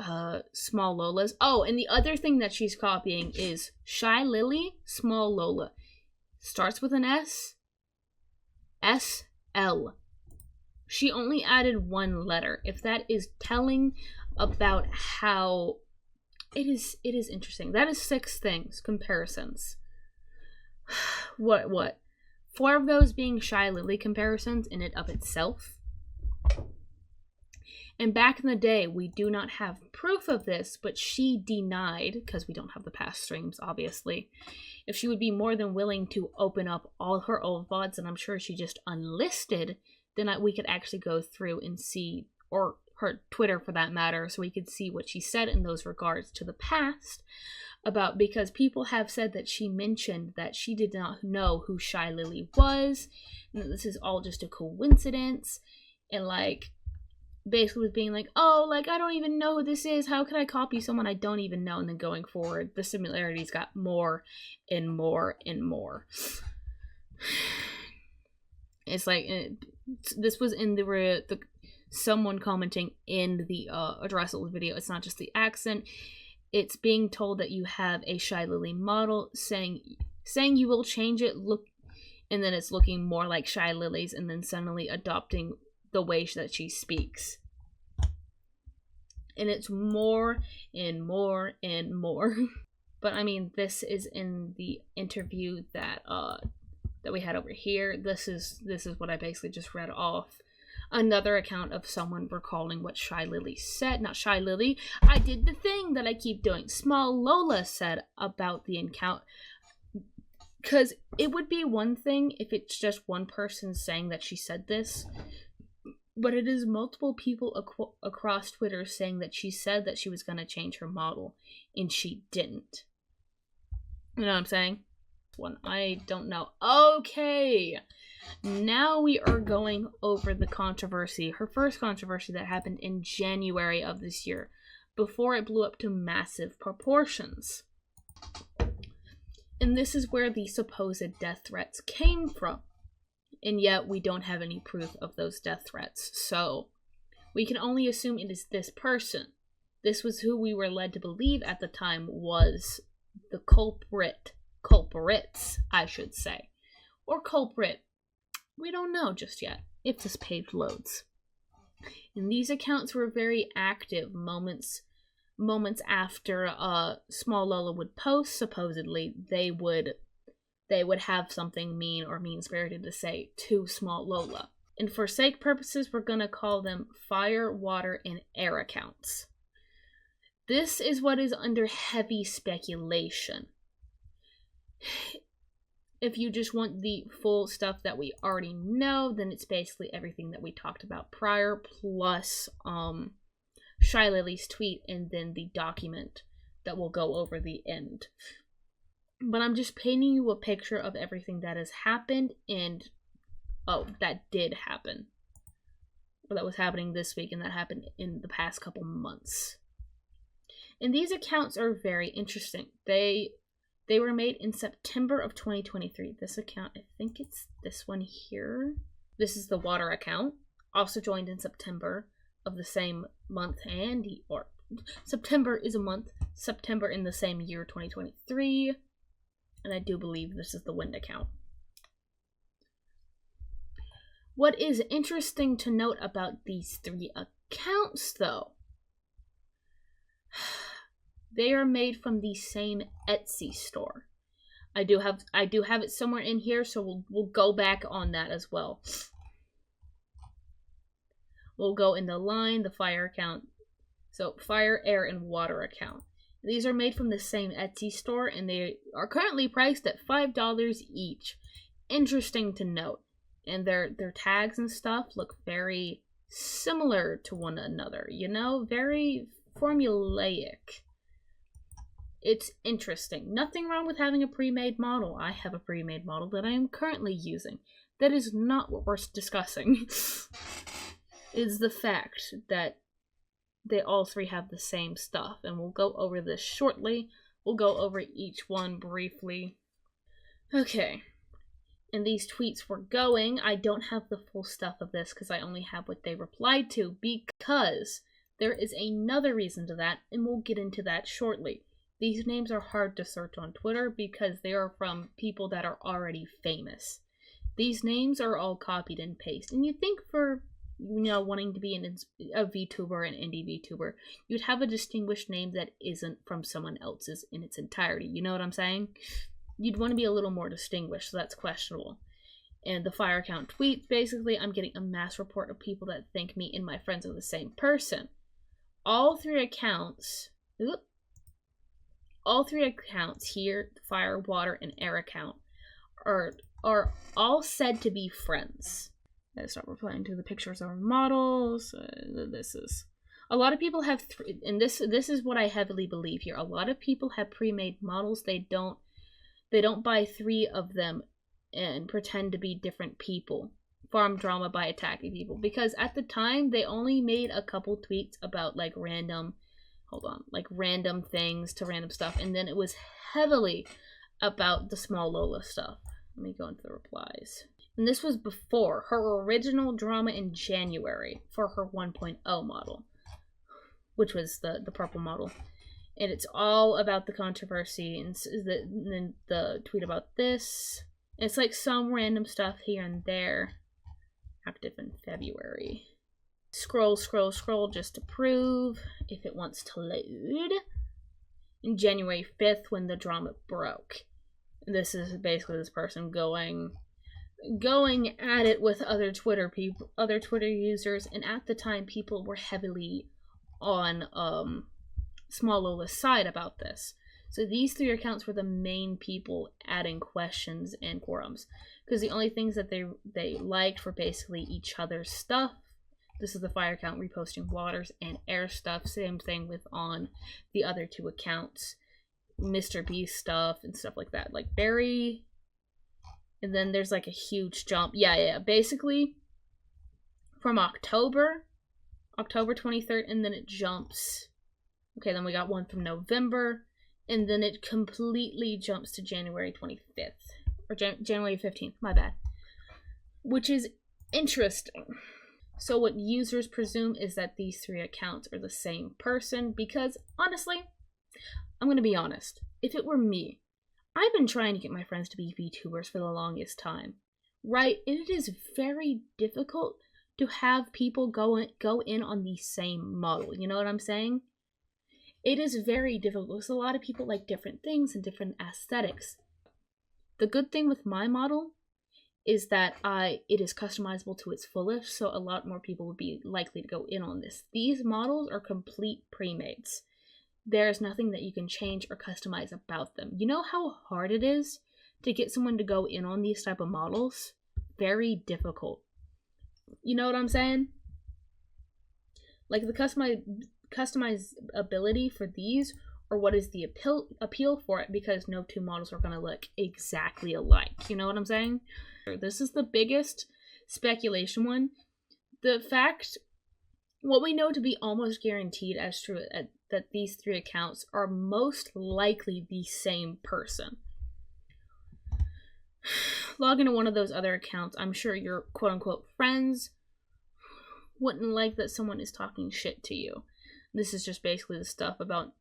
Smollolas. Oh, and the other thing that she's copying is Shy Lily, Smollola. Starts with an S. S-L. She only added 1 letter. If that is telling about how... It is interesting. That is 6 things. Comparisons. What? 4 of those being Shy Lily comparisons in and of itself. And back in the day, we do not have proof of this, but she denied, because we don't have the past streams, obviously, if she would be more than willing to open up all her old VODs, and I'm sure she just unlisted, then we could actually go through and see, or her Twitter for that matter, so we could see what she said in those regards to the past, about, because people have said that she mentioned that she did not know who Shy Lily was, and that this is all just a coincidence, and like, basically was being like, oh, like, I don't even know who this is, how could I copy someone I don't even know? And then going forward, the similarities got more and more and more. It's like, this was in the someone commenting in the addressable video, it's not just the accent, it's being told that you have a Shy Lily model, saying you will change it, look, and then it's looking more like Shy Lily's, and then suddenly adopting the way that she speaks. And it's more and more and more. But I mean, this is in the interview that we had over here. This is what I basically just read off. Another account of someone recalling what Shy Lily said. Not Shy Lily. I did the thing that I keep doing. Smollola said about the encounter. Because it would be one thing if it's just one person saying that she said this. But it is multiple people across Twitter saying that she said that she was going to change her model, and she didn't. You know what I'm saying? One, I don't know. Okay, now we are going over the controversy. Her first controversy that happened in January of this year, before it blew up to massive proportions. And this is where the supposed death threats came from. And yet, we don't have any proof of those death threats. So, we can only assume it is this person. This was who we were led to believe at the time was the culprit. Culprits, I should say. Or culprit. We don't know just yet, if this page loads. And these accounts were very active moments moments after Smollola would post, supposedly they would have something mean or mean-spirited to say to Smollola. And for sake purposes, we're gonna call them fire, water, and air accounts. This is what is under heavy speculation. If you just want the full stuff that we already know, then it's basically everything that we talked about prior, plus Shy Lily's tweet, and then the document that will go over the end. But I'm just painting you a picture of everything that has happened, and that did happen. Or that was happening this week, and that happened in the past couple months. And these accounts are very interesting. They were made in September of 2023. This account, I think it's this one here. This is the water account. Also joined in September of the same month, or September is a month. September in the same year, 2023. And I do believe this is the wind account. What is interesting to note about these three accounts, though, they are made from the same Etsy store. I do have it somewhere in here, so we'll go back on that as well. We'll go in the line, the fire account. So fire, air, and water account. These are made from the same Etsy store, and they are currently priced at $5 each. Interesting to note. And their tags and stuff look very similar to one another, you know? Very formulaic. It's interesting. Nothing wrong with having a pre-made model. I have a pre-made model that I am currently using. That is not what we're discussing. Is the fact that they all three have the same stuff, and we'll go over this shortly. We'll go over each one briefly. Okay. And these tweets were going. I don't have the full stuff of this because I only have what they replied to, because there is another reason to that, and we'll get into that shortly. These names are hard to search on Twitter because they are from people that are already famous. These names are all copied and pasted. And you'd think for, wanting to be a VTuber, an indie VTuber, you'd have a distinguished name that isn't from someone else's in its entirety. You know what I'm saying? You'd want to be a little more distinguished, so that's questionable. And the fire account tweets, basically, I'm getting a mass report of people that think me and my friends are the same person. All three accounts here, fire, water, and air account, are all said to be friends. Let's start replying to the pictures of our models. This is... A lot of people have... and this is what I heavily believe here. A lot of people have pre-made models. They don't buy three of them and pretend to be different people. Farm drama by attacking people. Because at the time, they only made a couple tweets about, like, random things to random stuff. And then it was heavily about the Smollola stuff. Let me go into the replies. And this was before her original drama in January for her 1.0 model, which was the purple model. And it's all about the controversy, and then the tweet about this. It's like some random stuff here and there. Active in February. Scroll just to prove if it wants to load. In January 5th, when the drama broke. This is basically this person going at it with other Twitter users, and at the time people were heavily on Smolola's side about this. So these three accounts were the main people adding questions and quorums, because the only things that they liked were basically each other's stuff. This is the fire account reposting waters and air stuff. Same thing with on the other two accounts, Mr. Beast stuff and stuff like that. Like very... And then there's like a huge jump. Yeah. Basically, from October 23rd, and then it jumps. Okay, then we got one from November, and then it completely jumps to January 25th. Or January 15th, my bad. Which is interesting. So what users presume is that these three accounts are the same person, because, honestly, I'm gonna be honest. If it were me, I've been trying to get my friends to be VTubers for the longest time, right? And it is very difficult to have people go in on the same model. You know what I'm saying? It is very difficult because a lot of people like different things and different aesthetics. The good thing with my model is that it is customizable to its fullest, so a lot more people would be likely to go in on this. These models are complete pre-mades. There's nothing that you can change or customize about them. You know how hard it is to get someone to go in on these type of models? Very difficult. You know what I'm saying? Like, the customizability for these, or what is the appeal for it, because no two models are going to look exactly alike. You know what I'm saying? This is the biggest speculation one. The fact, what we know to be almost guaranteed as true, that these 3 accounts are most likely the same person. Log into one of those other accounts. I'm sure your quote-unquote friends wouldn't like that someone is talking shit to you. This is just basically the stuff about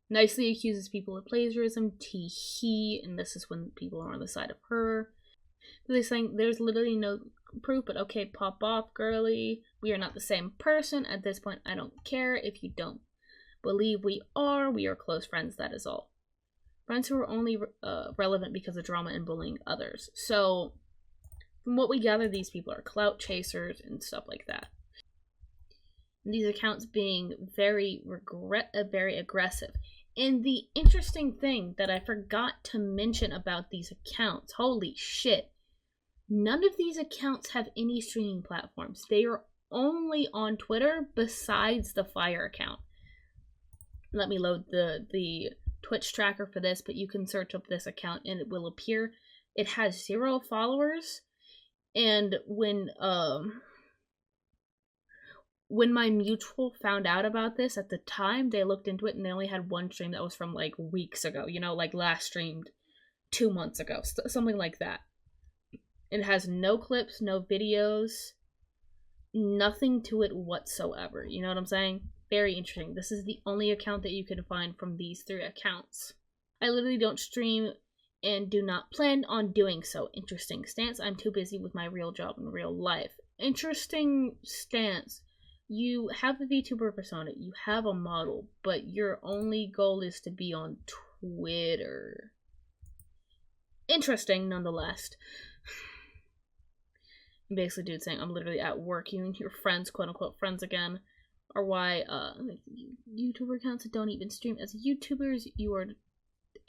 nicely accuses people of plagiarism, he, and this is when people are on the side of her. They're saying there's literally no proof, but okay, pop off, girly. We are not the same person. At this point, I don't care if you don't believe we are. We are close friends, that is all. Friends who are only relevant because of drama and bullying others. So, from what we gather, these people are clout chasers and stuff like that. And these accounts being very aggressive. And the interesting thing that I forgot to mention about these accounts, holy shit, none of these accounts have any streaming platforms. They are only on Twitter besides the Fire account. Let me load the Twitch tracker for this, but you can search up this account and it will appear. It has 0 followers, and when my mutual found out about this at the time, they looked into it and they only had 1 stream that was from like weeks ago, you know, like last streamed 2 months ago, something like that. It has no clips, no videos, nothing to it whatsoever. You know what I'm saying? Very interesting. This is the only account that you can find from these 3 accounts. I literally don't stream and do not plan on doing so. Interesting stance. I'm too busy with my real job and real life. Interesting stance. You have a VTuber persona, you have a model, but your only goal is to be on Twitter. Interesting, nonetheless. Basically, dude saying, I'm literally at work, you and your friends, quote-unquote friends again, or why, YouTuber accounts that don't even stream as YouTubers, you are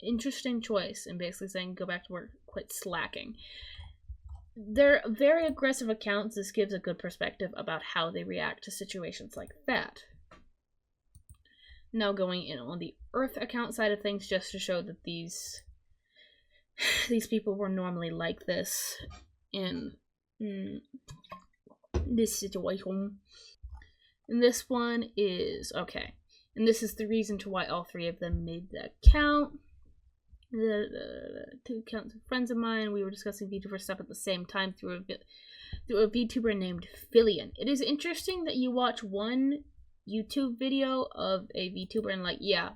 interesting choice, and basically saying, go back to work, quit slacking. They're very aggressive accounts. This gives a good perspective about how they react to situations like that. Now going in on the Earth account side of things, just to show that these people were normally like this in this situation. And this one is okay. And this is the reason to why all 3 of them made the account. The 2 accounts of friends of mine. We were discussing VTuber stuff at the same time through a VTuber named Fillion. It is interesting that you watch one YouTube video of a VTuber and like, yeah,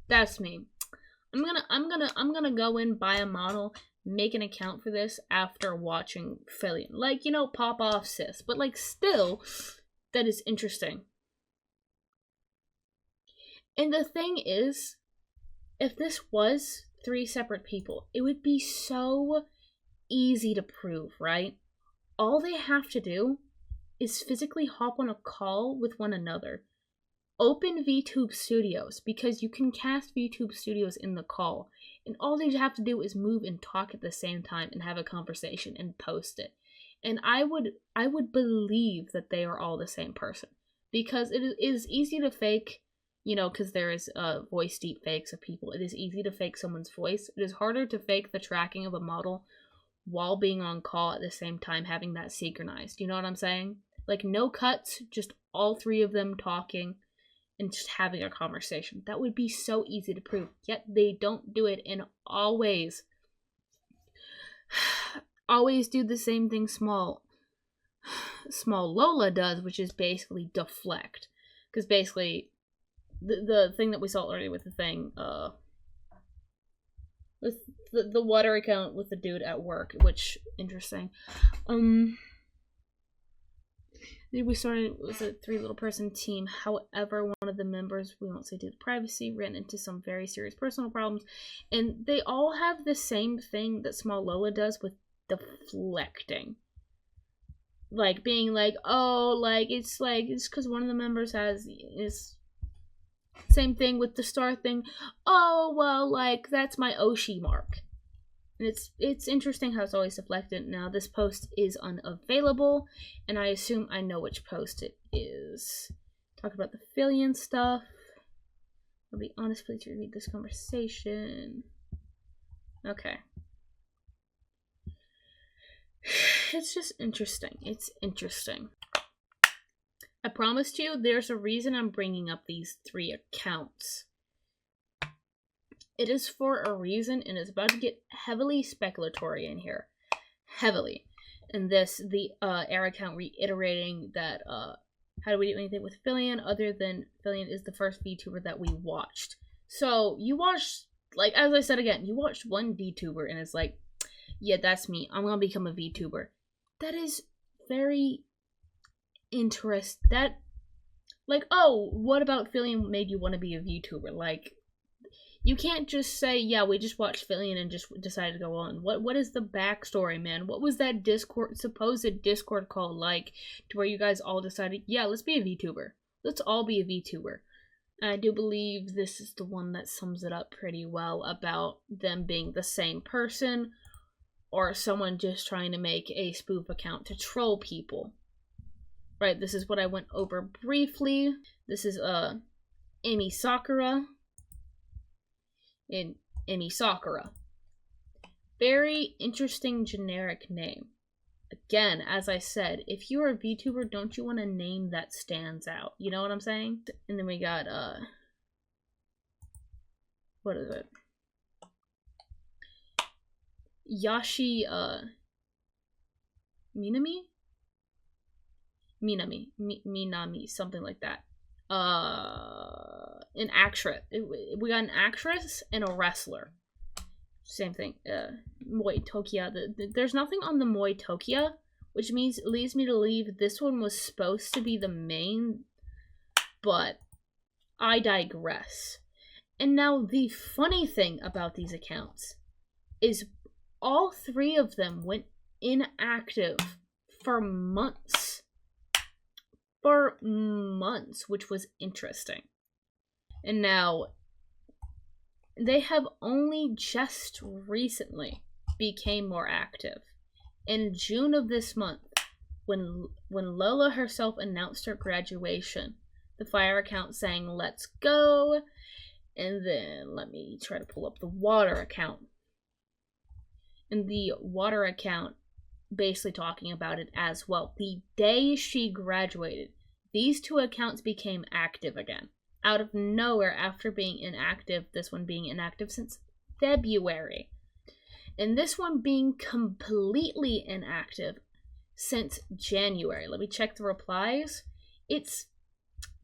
that's me. I'm gonna go in, buy a model, make an account for this after watching Fillion. Like, you know, pop off, sis. But like, still, that is interesting. And the thing is, if this was 3 separate people, it would be so easy to prove, right? All they have to do is physically hop on a call with one another. Open VTube Studios, because you can cast VTube Studios in the call, and all they have to do is move and talk at the same time and have a conversation and post it. And I would believe that they are all the same person, because it is easy to fake, you know, because there is voice deep fakes of people. It is easy to fake someone's voice. It is harder to fake the tracking of a model while being on call at the same time, having that synchronized. You know what I'm saying? Like, no cuts, just all 3 of them talking and just having a conversation. That would be so easy to prove, yet they don't do it, and always do the same thing Smollola does, which is basically deflect. Because basically, the thing that we saw earlier with the thing, with the water account with the dude at work, which, interesting. We started with a 3-little-person team. However, one of the members, we won't say due to privacy, ran into some very serious personal problems. And they all have the same thing that Smollola does with deflecting. Like, being like, oh, it's because one of the members has is same thing with the star thing. Oh, well, that's my Oshi mark. And it's interesting how it's always deflected. Now, this post is unavailable, and I assume I know which post it is. Talk about the Fillion stuff. I'll be honest, please read this conversation. Okay. It's just interesting. It's interesting. I promised you there's a reason I'm bringing up these 3 accounts. It is for a reason, and it's about to get heavily speculatory in here. Heavily. And this, the air account reiterating that, how do we do anything with Fillion other than Fillion is the first VTuber that we watched. So, you watched, as I said again, you watched one VTuber, and it's like, yeah, that's me. I'm gonna become a VTuber. That is very interesting. That, oh, what about Fillion made you want to be a VTuber? You can't just say, yeah, we just watched Fillion and just decided to go on. What is the backstory, man? What was that supposed Discord call like to where you guys all decided, yeah, let's be a VTuber. Let's all be a VTuber. And I do believe this is the one that sums it up pretty well about them being the same person or someone just trying to make a spoof account to troll people. Right, this is what I went over briefly. This is, Amy Sakura. In Amy Sakura. Very interesting generic name. Again, as I said, if you're a VTuber, don't you want a name that stands out? You know what I'm saying? And then we got, what is it? Yashi, Minami, something like that. An actress. We got an actress and a wrestler. Same thing. Moi Tokia. There's nothing on the Moi Tokia, which leads me to believe this one was supposed to be the main, but I digress. And now the funny thing about these accounts is all 3 of them went inactive for months. Which was interesting. And now, they have only just recently became more active. In June of this month, when Lola herself announced her graduation, the Fire account saying, let's go, and then, let me try to pull up the Water account. And the Water account basically talking about it as well. The day she graduated, these 2 accounts became active again. Out of nowhere after being inactive, this one being inactive since February. And this one being completely inactive since January. Let me check the replies. It's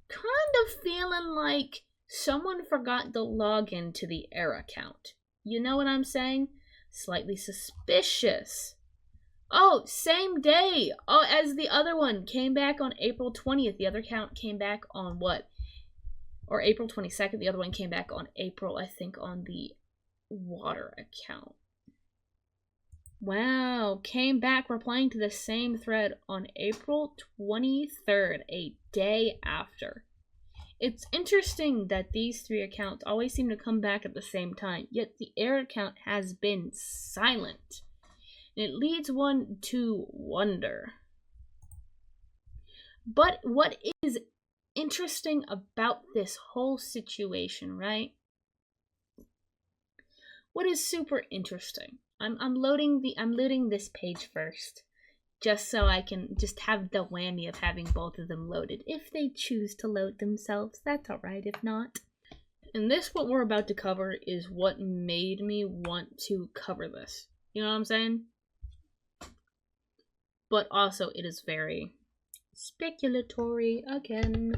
kind of feeling like someone forgot the login to the Air account. You know what I'm saying? Slightly suspicious. Oh, same day as the other one. Came back on April 20th. The other account came back on what? Or April 22nd. The other one came back on April, I think, on the Water account. Wow. Came back replying to the same thread on April 23rd, a day after. It's interesting that these 3 accounts always seem to come back at the same time, yet the Air account has been silent. And it leads one to wonder. But what is interesting about this whole situation, right? What is super interesting? I'm loading this page first, just so I can just have the whammy of having both of them loaded. If they choose to load themselves, that's alright. If not. And this, what we're about to cover, is what made me want to cover this. You know what I'm saying? But also, it is very speculatory again.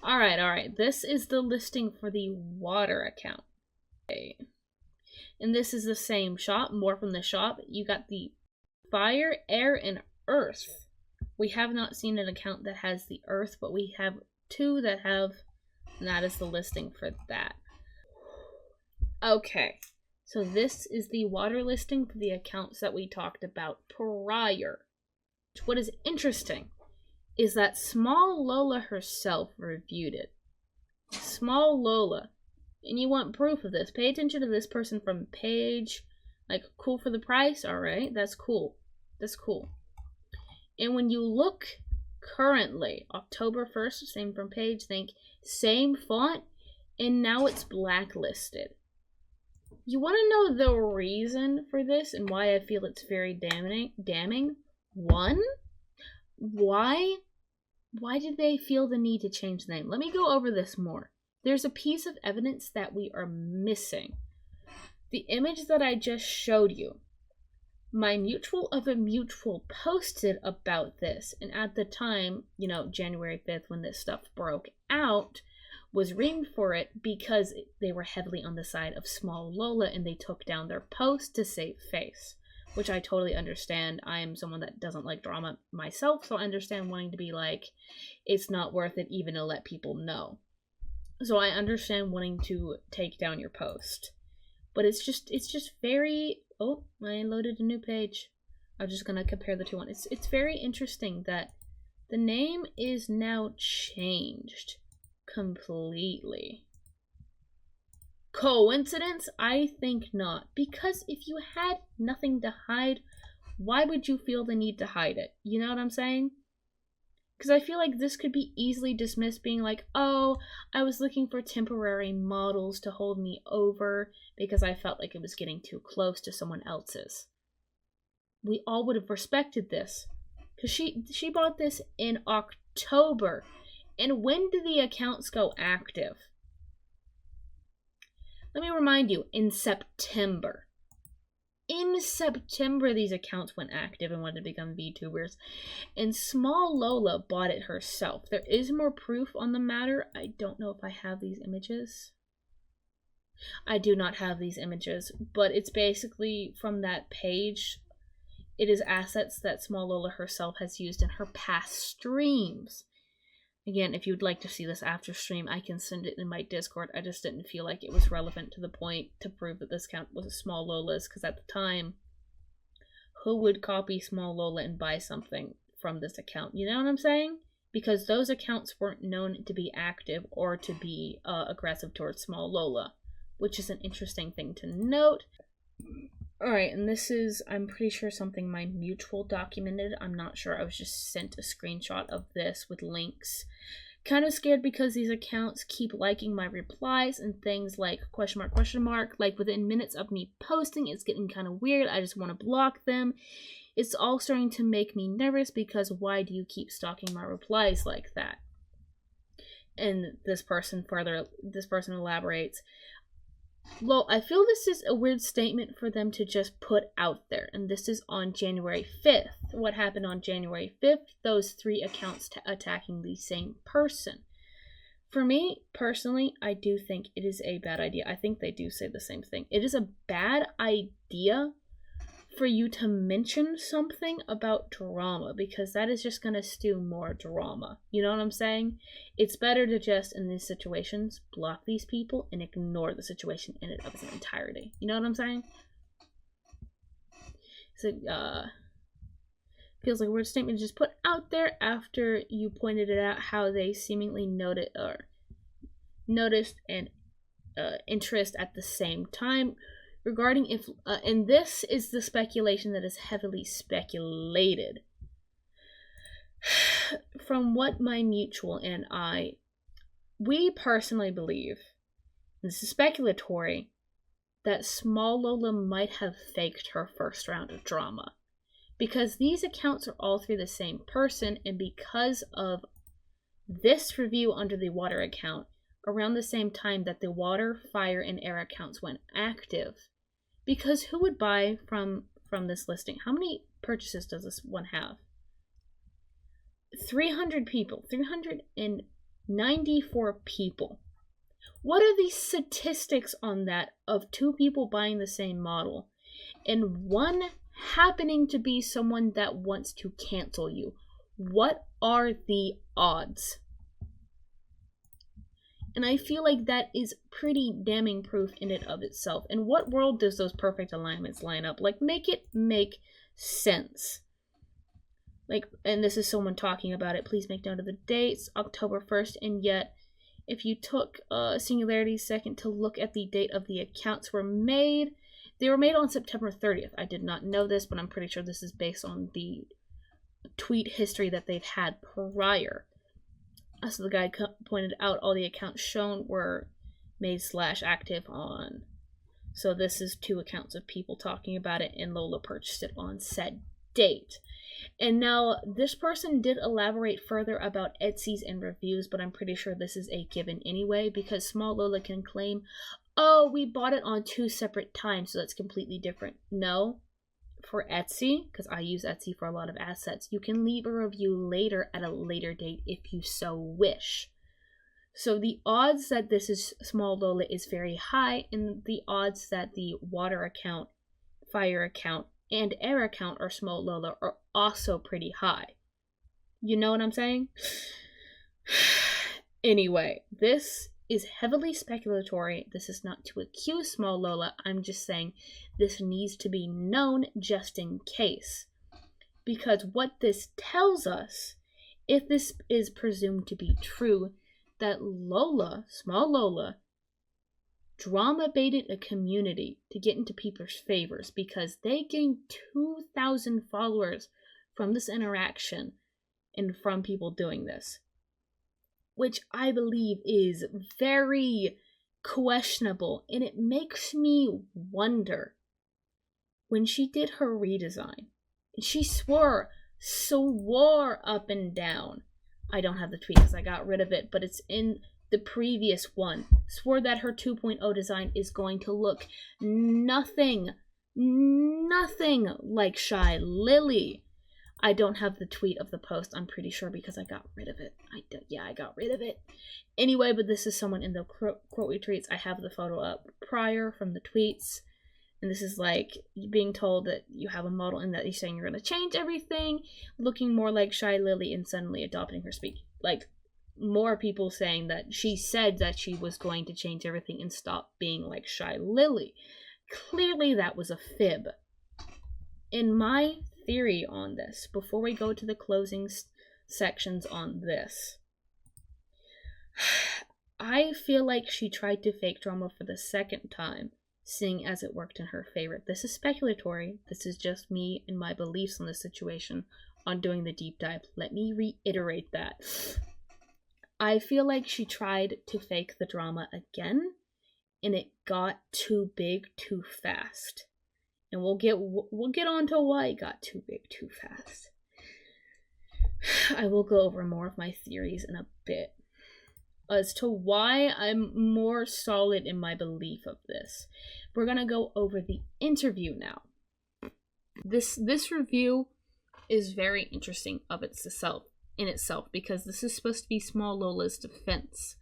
Alright. This is the listing for the Water account. Okay. And this is the same shop, more from the shop. You got the Fire, Air, and Earth We have not seen an account that has the Earth, but we have 2 that have, and that is the listing for that. Okay, so this is the water listing for the accounts that we talked about prior. What is interesting is that Smollola herself reviewed it. Smollola, and you want proof of this, pay attention to this person from page, like, cool for the price, alright, that's cool. That's cool. And when you look currently, October 1st, same from page, think, same font, and now it's blacklisted. You want to know the reason for this and why I feel it's very damning? One, why did they feel the need to change the name? Let me go over this more. There's a piece of evidence that we are missing. The image that I just showed you, my mutual of a mutual posted about this, and at the time, you know, January 5th, when this stuff broke out, was reamed for it because they were heavily on the side of Smollola and they took down their post to save face, which I totally understand. I am someone that doesn't like drama myself, so I understand wanting to be like, it's not worth it even to let people know. So I understand wanting to take down your post. But it's just very... Oh, I loaded a new page. I'm just gonna compare the two on. It's very interesting that the name is now changed completely. Coincidence? I think not. Because if you had nothing to hide, why would you feel the need to hide it? You know what I'm saying? Because I feel like this could be easily dismissed being like, oh, I was looking for temporary models to hold me over because I felt like it was getting too close to someone else's. We all would have respected this. Because she bought this in October. And when do the accounts go active? Let me remind you, in September. In September, these accounts went active and wanted to become VTubers. And Smollola bought it herself. There is more proof on the matter. I don't know if I have these images. I do not have these images, but it's basically from that page. It is assets that Smollola herself has used in her past streams. Again, if you'd like to see this after stream, I can send it in my Discord. I just didn't feel like it was relevant to the point to prove that this account was a Smollola's, because at the time, who would copy Smollola and buy something from this account? You know what I'm saying? Because those accounts weren't known to be active or to be aggressive towards Smollola, which is an interesting thing to note. Alright, and this is, I'm pretty sure, something my mutual documented. I'm not sure. I was just sent a screenshot of this with links. Kind of scared because these accounts keep liking my replies and things like question mark, like within minutes of me posting. It's getting kind of weird. I just want to block them. It's all starting to make me nervous because why do you keep stalking my replies like that? And this person elaborates, well, I feel this is a weird statement for them to just put out there. And this is on January 5th. What happened on January 5th? Those 3 accounts attacking the same person. For me, personally, I do think it is a bad idea. I think they do say the same thing. It is a bad idea for you to mention something about drama, because that is just going to stew more drama. You know what I'm saying? It's better to just, in these situations, block these people and ignore the situation in its entirety. You know what I'm saying? So, feels like a weird statement just put out there after you pointed it out how they seemingly noticed an interest at the same time. Regarding if, and this is the speculation that is heavily speculated. From what my mutual and we personally believe, and this is speculatory, that Smollola might have faked her first round of drama. Because these accounts are all through the same person, and because of this review under the water account, around the same time that the water, fire, and air accounts went active. Because who would buy from this listing? How many purchases does this one have? 300 people. 394 people. What are the statistics on that of 2 people buying the same model? And one happening to be someone that wants to cancel you. What are the odds? And I feel like that is pretty damning proof in and of itself. In what world does those perfect alignments line up? Like, make it make sense. Like, and this is someone talking about it. Please make note of the dates, October 1st, and yet, if you took a singularity second to look at the date of the accounts were made, they were made on September 30th. I did not know this, but I'm pretty sure this is based on the tweet history that they've had prior. So the guy pointed out all the accounts shown were made /active on. So this is 2 accounts of people talking about it, and Lola purchased it on said date. And now this person did elaborate further about Etsy's and reviews, but I'm pretty sure this is a given anyway, because Smollola can claim, oh, we bought it on 2 separate times, so that's completely different. No. For Etsy, because I use Etsy for a lot of assets, you can leave a review later at a later date if you so wish. So the odds that this is Smollola is very high, and the odds that the water account, fire account, and air account are Smollola are also pretty high. You know what I'm saying? Anyway, this is heavily speculatory. This is not to accuse Smollola. I'm just saying this needs to be known just in case. Because what this tells us, if this is presumed to be true, that Lola, Smollola, drama baited a community to get into people's favors because they gained 2,000 followers from this interaction and from people doing this. Which I believe is very questionable, and it makes me wonder, when she did her redesign, she swore up and down, I don't have the tweet because I got rid of it, but it's in the previous one, swore that her 2.0 design is going to look nothing like Shy Lily. I don't have the tweet of the post, I'm pretty sure, because I got rid of it. I got rid of it. Anyway, but this is someone in the quote retweets. I have the photo up prior from the tweets. And this is like being told that you have a model and that you're saying you're going to change everything, looking more like Shy Lily and suddenly adopting her speak. Like, more people saying that she said that she was going to change everything and stop being like Shy Lily. Clearly that was a fib. In my theory on this, before we go to the closing sections on this, I feel like she tried to fake drama for the second time, seeing as it worked in her favor. This is speculatory. This is just me and my beliefs on the situation on doing the deep dive. Let me reiterate that. I feel like she tried to fake the drama again, and it got too big too fast. And we'll get on to why it got too big too fast. I will go over more of my theories in a bit as to why I'm more solid in my belief of this. We're gonna go over the interview now. This review is very interesting in itself because this is supposed to be Smollola's defense.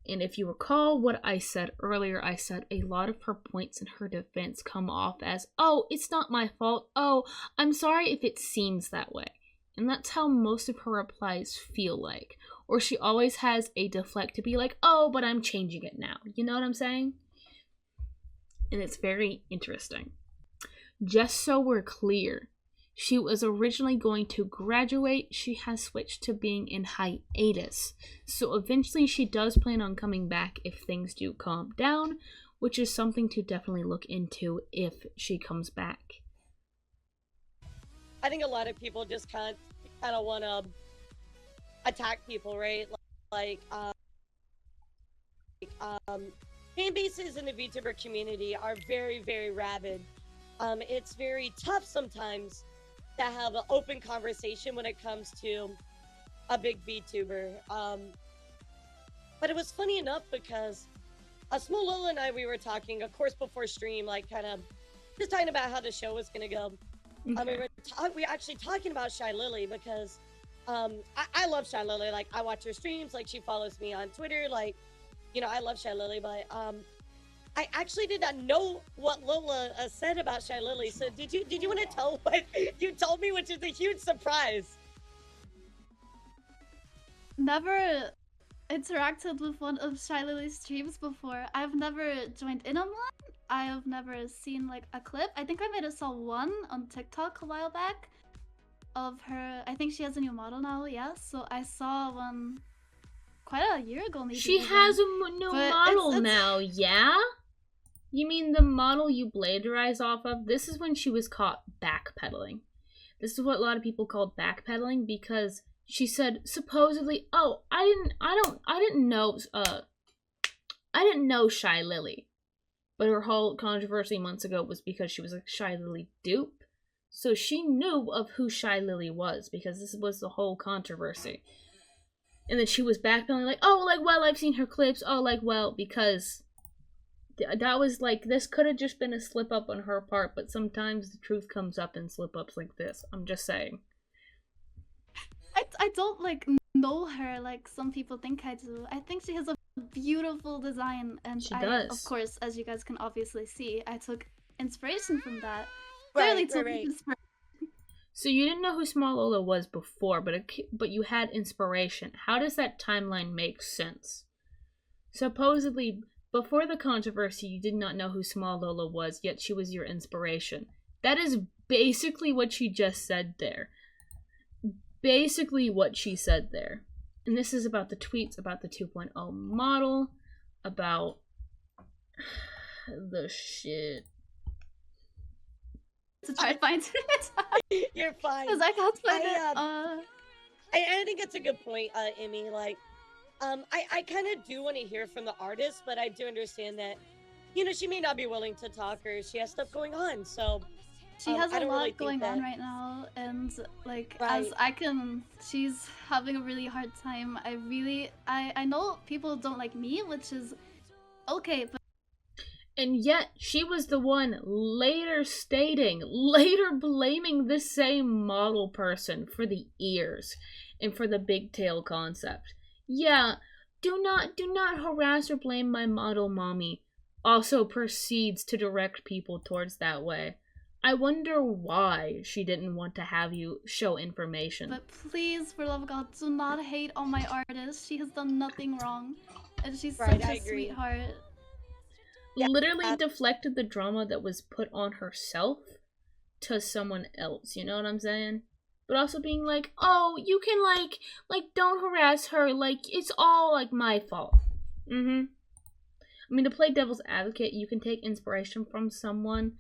And if you recall what I said earlier, I said a lot of her points in her defense come off as, oh, it's not my fault. Oh, I'm sorry if it seems that way. And that's how most of her replies feel like. Or she always has a deflect to be like, oh, but I'm changing it now. You know what I'm saying? And it's very interesting. Just so we're clear, she was originally going to graduate. She has switched to being in hiatus. So eventually she does plan on coming back if things do calm down, which is something to definitely look into if she comes back. I think a lot of people just kind of want to attack people, right? Fan bases in the VTuber community are very, very rabid. It's very tough sometimes to have an open conversation when it comes to a big VTuber. But it was funny enough because Smollola and I, we were talking, of course, before stream, like kind of just talking about how the show was going to go. Okay. We were actually talking about Shy Lily because I love Shy Lily. Like, I watch her streams, like she follows me on Twitter. Like, you know, I love Shy Lily, but I actually did not know what Lola said about Shy Lily. So did you want to tell what you told me, which is a huge surprise? never interacted with one of Shy Lily's streams before. I've never joined in on one. I have never seen like a clip. I think I might have saw one on TikTok a while back of her. I think she has a new model now, yes. So I saw one quite a year ago maybe. She has a new model now, yeah? You mean the model you plagiarize off of? This is when she was caught backpedaling. This is what a lot of people called backpedaling, because she said supposedly, "Oh, I didn't know Shy Lily." But her whole controversy months ago was because she was a Shy Lily dupe. So she knew of who Shy Lily was, because this was the whole controversy. And then she was backpedaling like, "Oh, like, well, I've seen her clips. Oh, like, well, because that was like, this could have just been a slip up on her part, but sometimes the truth comes up in slip ups like this." I'm just saying. I don't like know her like some people think I do. I think she has a beautiful design, and she does. Of course, as you guys can obviously see, I took inspiration from that. Right. So you didn't know who Smollola was before, but you had inspiration. How does that timeline make sense? Supposedly, before the controversy, you did not know who Smollola was, yet she was your inspiration. That is basically what she just said there. Basically what she said there. And this is about the tweets, about the 2.0 model, about the shit. To try to find it. You're fine. Because I can't find it. I think it's a good point, Emmy. Like, I kind of do want to hear from the artist, but I do understand that, you know, she may not be willing to talk, or she has stuff going on. So she has a lot going on right now, and like as she's having a really hard time. I know people don't like me, which is okay, but. And yet, she was the one later blaming the same model person for the ears and for the big tail concept. Yeah, do not harass or blame my model mommy. Also proceeds to direct people towards that way. I wonder why she didn't want to have you show information. But please, for love of God, do not hate on my artist. She has done nothing wrong, and she's such a sweetheart. Literally deflected the drama that was put on herself to someone else, you know what I'm saying? But also being like, "Oh, you can like don't harass her, like it's all like my fault." I mean, to play devil's advocate, you can take inspiration from someone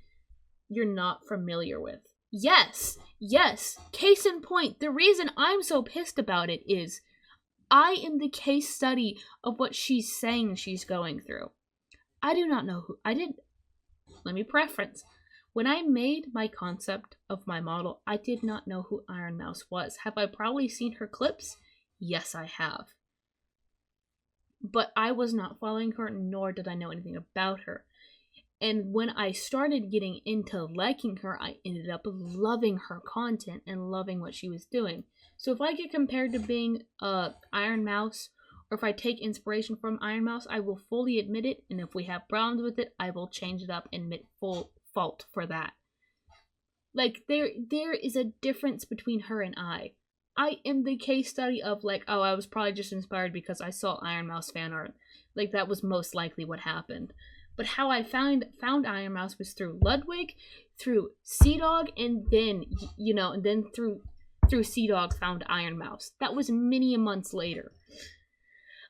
you're not familiar with. Yes. Case in point, the reason I'm so pissed about it is I am the case study of what she's saying she's going through. I do not know who. Let me preference. When I made my concept of my model, I did not know who Iron Mouse was. Have I probably seen her clips? Yes, I have. But I was not following her, nor did I know anything about her. And when I started getting into liking her, I ended up loving her content and loving what she was doing. So if I get compared to being Iron Mouse, or if I take inspiration from Iron Mouse, I will fully admit it, and if we have problems with it, I will change it up and admit full fault for that. Like, there is a difference between her and I. I am the case study of, like, oh, I was probably just inspired because I saw Iron Mouse fan art. Like, that was most likely what happened. But how I found Iron Mouse was through Ludwig, through Seadog, and then, through Seadog found Iron Mouse. That was many months later.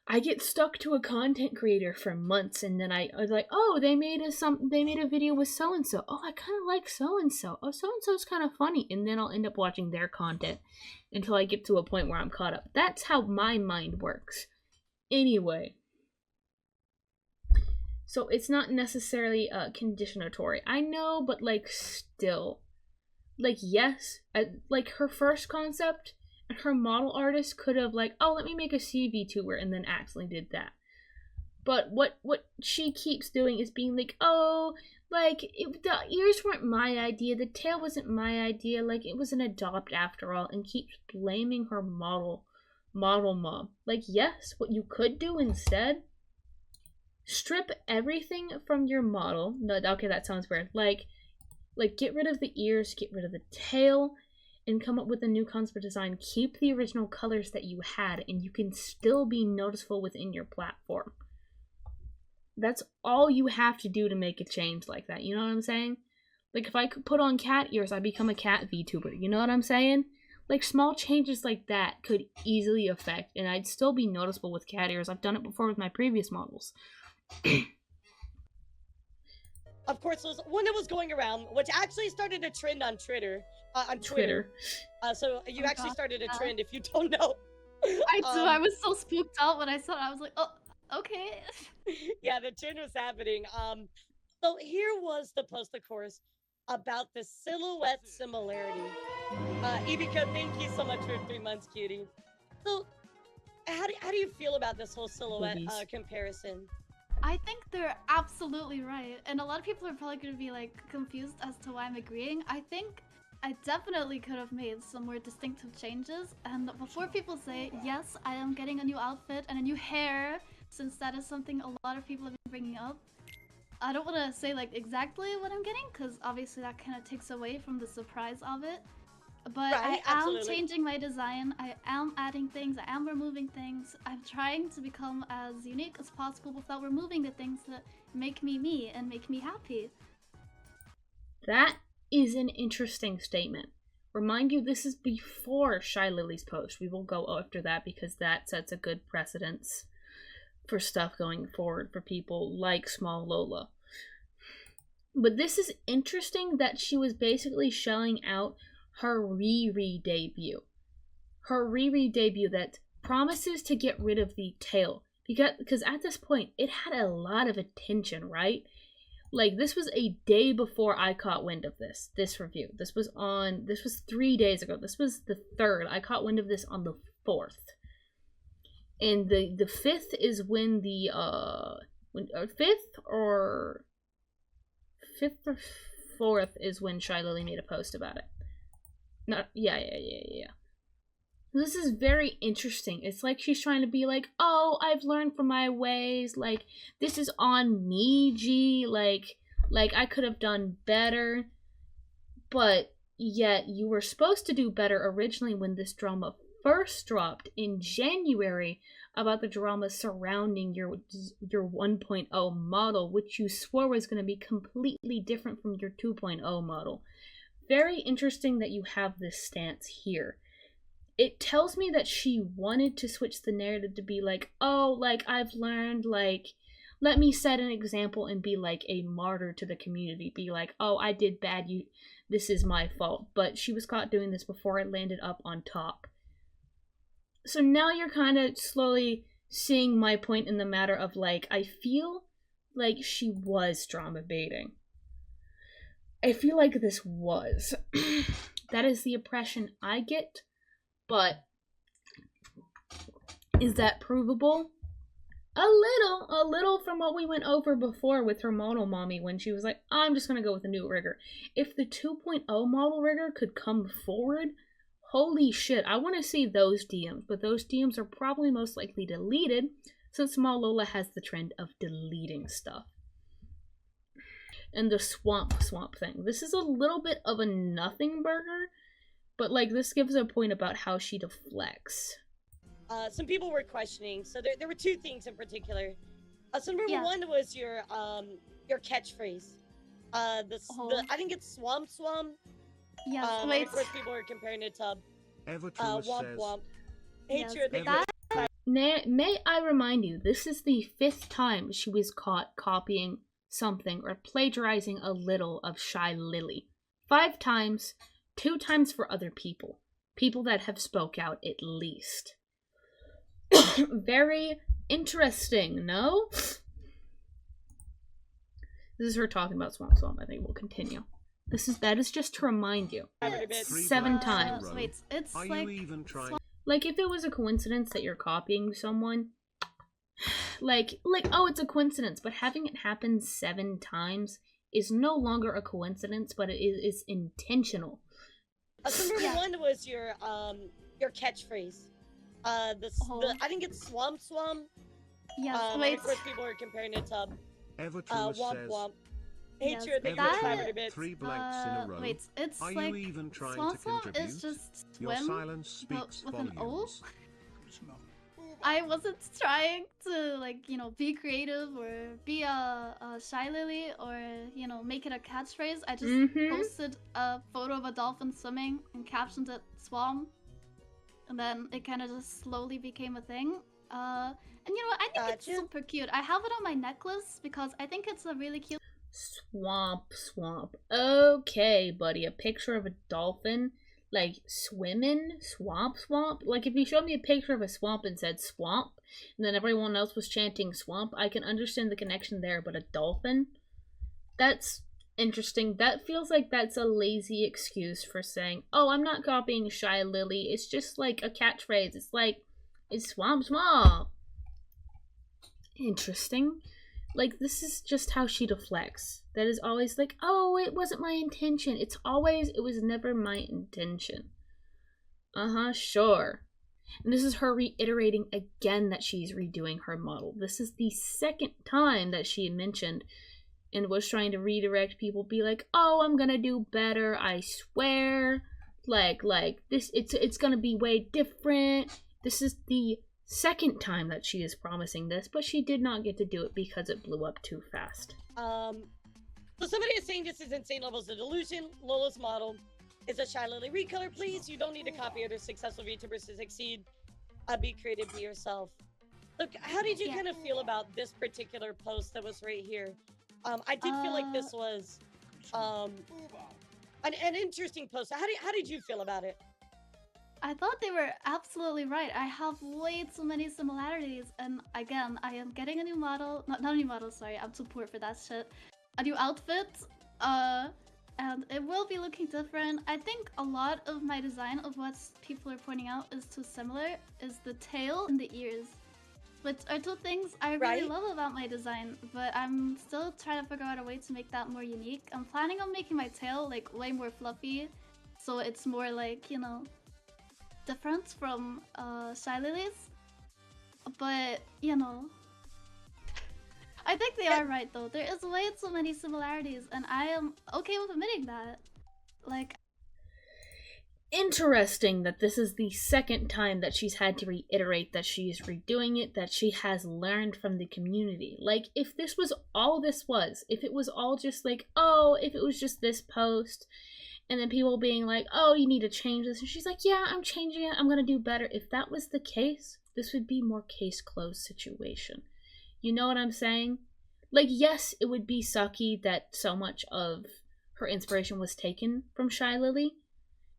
I get stuck to a content creator for months, and then I was like, oh, they made a video with so-and-so. Oh, I kind of like so-and-so. Oh, so-and-so's kind of funny. And then I'll end up watching their content until I get to a point where I'm caught up. That's how my mind works. Anyway. So it's not necessarily conditionatory. I know, but, like, still. Like, yes. Like, her first concept, and her model artist could have, like, oh, let me make a CV tour, and then accidentally did that. But what she keeps doing is being like, oh, like, the ears weren't my idea, the tail wasn't my idea, like, it was an adopt after all, and keeps blaming her model mom. Like, yes, what you could do instead, strip everything from your model. No, okay, that sounds weird. Like, get rid of the ears, get rid of the tail, and come up with a new concept design. Keep the original colors that you had, and you can still be noticeable within your platform. That's all you have to do to make a change like that. You know what I'm saying? Like, if I could put on cat ears, I'd become a cat VTuber. You know what I'm saying? Like, small changes like that could easily affect, and I'd still be noticeable with cat ears. I've done it before with my previous models. Of course, there was one that was going around, which actually started a trend on Twitter. So you actually started a trend if you don't know. I do. I was so spooked out when I saw it. I was like, oh, okay. Yeah, the trend was happening. So here was the post, of course, about the silhouette similarity. Ibika, thank you so much for 3 months, cutie. So, how do you feel about this whole silhouette comparison? I think they're absolutely right, and a lot of people are probably going to be like confused as to why I'm agreeing. I think I definitely could have made some more distinctive changes, and before people say, yes, I am getting a new outfit and a new hair, since that is something a lot of people have been bringing up, I don't want to say like exactly what I'm getting, because obviously that kind of takes away from the surprise of it. But right, I am changing my design, I am adding things, I am removing things. I'm trying to become as unique as possible without removing the things that make me me and make me happy. That is an interesting statement. Remind you, this is before Shy Lily's post. We will go after that because that sets a good precedence for stuff going forward for people like Smollola. But this is interesting that she was basically shelling out her Riri debut. Her Riri debut that promises to get rid of the tail. Because at this point, it had a lot of attention, right? Like, this was a day before I caught wind of this review. This was 3 days ago. This was the 3rd. I caught wind of this on the 4th. And the 5th is when the, 5th or 4th is when Shy Lily made a post about it. Yeah. This is very interesting. It's like she's trying to be like, oh, I've learned from my ways. Like, this is on me, G. Like I could have done better. But yet, you were supposed to do better originally when this drama first dropped in January about the drama surrounding your 1.0 model, which you swore was going to be completely different from your 2.0 model. Very interesting that you have this stance here. It tells me that she wanted to switch the narrative to be like, oh, like, I've learned, like, let me set an example and be like a martyr to the community. Be like, oh, I did bad, this is my fault. But she was caught doing this before it landed up on top. So now you're kind of slowly seeing my point in the matter of, like, I feel like she was drama baiting. I feel like this was. That is the impression I get, but is that provable? A little from what we went over before with her model mommy when she was like, I'm just gonna go with a new rigger. If the 2.0 model rigger could come forward, holy shit, I want to see those DMs, but those DMs are probably most likely deleted since Smollola has the trend of deleting stuff. And the swamp thing. This is a little bit of a nothing burger, but like this gives a point about how she deflects. Some people were questioning. So there were 2 things in particular. So number 1 was your catchphrase. I think it's swamp. Yes, of course, people were comparing it to womp. May I remind you, this is the 5th time she was caught copying something or plagiarizing a little of Shy Lily. 5 times, 2 times for other people that have spoke out at least. Very interesting, no? This is her talking about swamp. I think we'll continue. That is just to remind you. 7 times. Wait, it's Are like... you even trying? Like, if it was a coincidence that you're copying someone, like, oh, it's a coincidence, but having it happen 7 times is no longer a coincidence, but it is intentional. So number 1 was your catchphrase. I think it's swamp. Yes, of course, people are comparing it to womp. Yes, Hatred, make that, 500 bits. 3 blanks in a row. wait, it's Are like, you even trying Swamp to Swamp contribute? is just Your swim, silence but speaks with an O. volumes. I wasn't trying to, like, you know, be creative or be a shy lily or, you know, make it a catchphrase. I just posted a photo of a dolphin swimming and captioned it "Swam," and then it kind of just slowly became a thing. And you know what? I think it's super cute. I have it on my necklace because I think it's a really cute. Swamp. Okay, buddy. A picture of a dolphin, like, swimming? Swamp? Like, if you showed me a picture of a swamp and said swamp, and then everyone else was chanting swamp, I can understand the connection there, but a dolphin? That's interesting. That feels like that's a lazy excuse for saying, oh, I'm not copying Shy Lily. It's just, like, a catchphrase. It's like, it's swamp. Interesting. Like, this is just how she deflects. That is always like, oh, it wasn't my intention. It's always, it was never my intention. Sure. And this is her reiterating again that she's redoing her model. This is the second time that she mentioned and was trying to redirect people, be like, oh, I'm gonna do better, I swear. Like, this, it's gonna be way different. This is the second time that she is promising this, but she did not get to do it because it blew up too fast. So somebody is saying this is insane levels of delusion. Lola's model is a Shy Lily recolor. Please, you don't need to copy other successful VTubers to succeed. Be creative, be yourself. Look, how did you kind of feel about this particular post that was right here? I did feel like this was an interesting post. How did you feel about it? I thought they were absolutely right. I have way too many similarities, and again, I am getting a new model. Not a new model, sorry, I'm too poor for that shit. A new outfit, and it will be looking different. I think a lot of my design of what people are pointing out is too similar, is the tail and the ears. Which are two things I really love about my design, but I'm still trying to figure out a way to make that more unique. I'm planning on making my tail, like, way more fluffy, so it's more like, you know, different from Shy Lily's, but you know, I think they are right though. There is way too many similarities, and I am okay with admitting that. Like, interesting that this is the second time that she's had to reiterate that she is redoing it, that she has learned from the community. Like, if this was all this was, if it was all just like, oh, if it was just this post, and then people being like, oh, you need to change this. And she's like, yeah, I'm changing it. I'm going to do better. If that was the case, this would be more case closed situation. You know what I'm saying? Like, yes, it would be sucky that so much of her inspiration was taken from Shy Lily.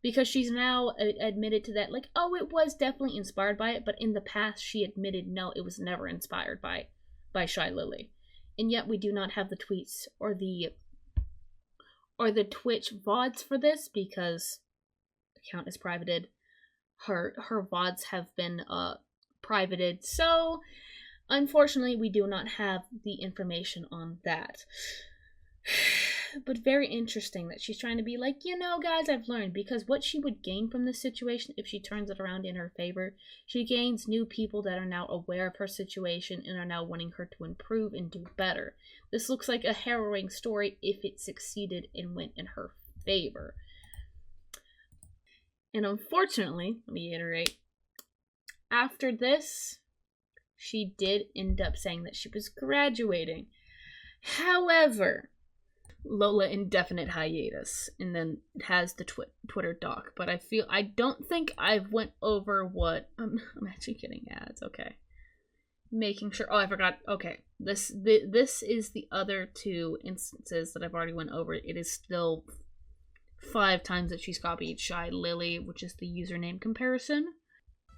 Because she's now admitted to that. Like, oh, it was definitely inspired by it. But in the past, she admitted, no, it was never inspired by Shy Lily. And yet we do not have the tweets or the Twitch VODs for this because the account is privated. Her VODs have been privated, so unfortunately we do not have the information on that. But very interesting that she's trying to be like, you know, guys, I've learned, because what she would gain from this situation if she turns it around in her favor, she gains new people that are now aware of her situation and are now wanting her to improve and do better. This looks like a harrowing story if it succeeded and went in her favor. And unfortunately, let me iterate, after this, she did end up saying that she was graduating. However, Lola indefinite hiatus, and then it has the Twitter doc, but I don't think I've went over what I'm actually getting ads. Okay, making sure. Oh, I forgot. Okay, this is the other two instances that I've already went over. It is still 5 times that she's copied Shy Lily, which is the username comparison.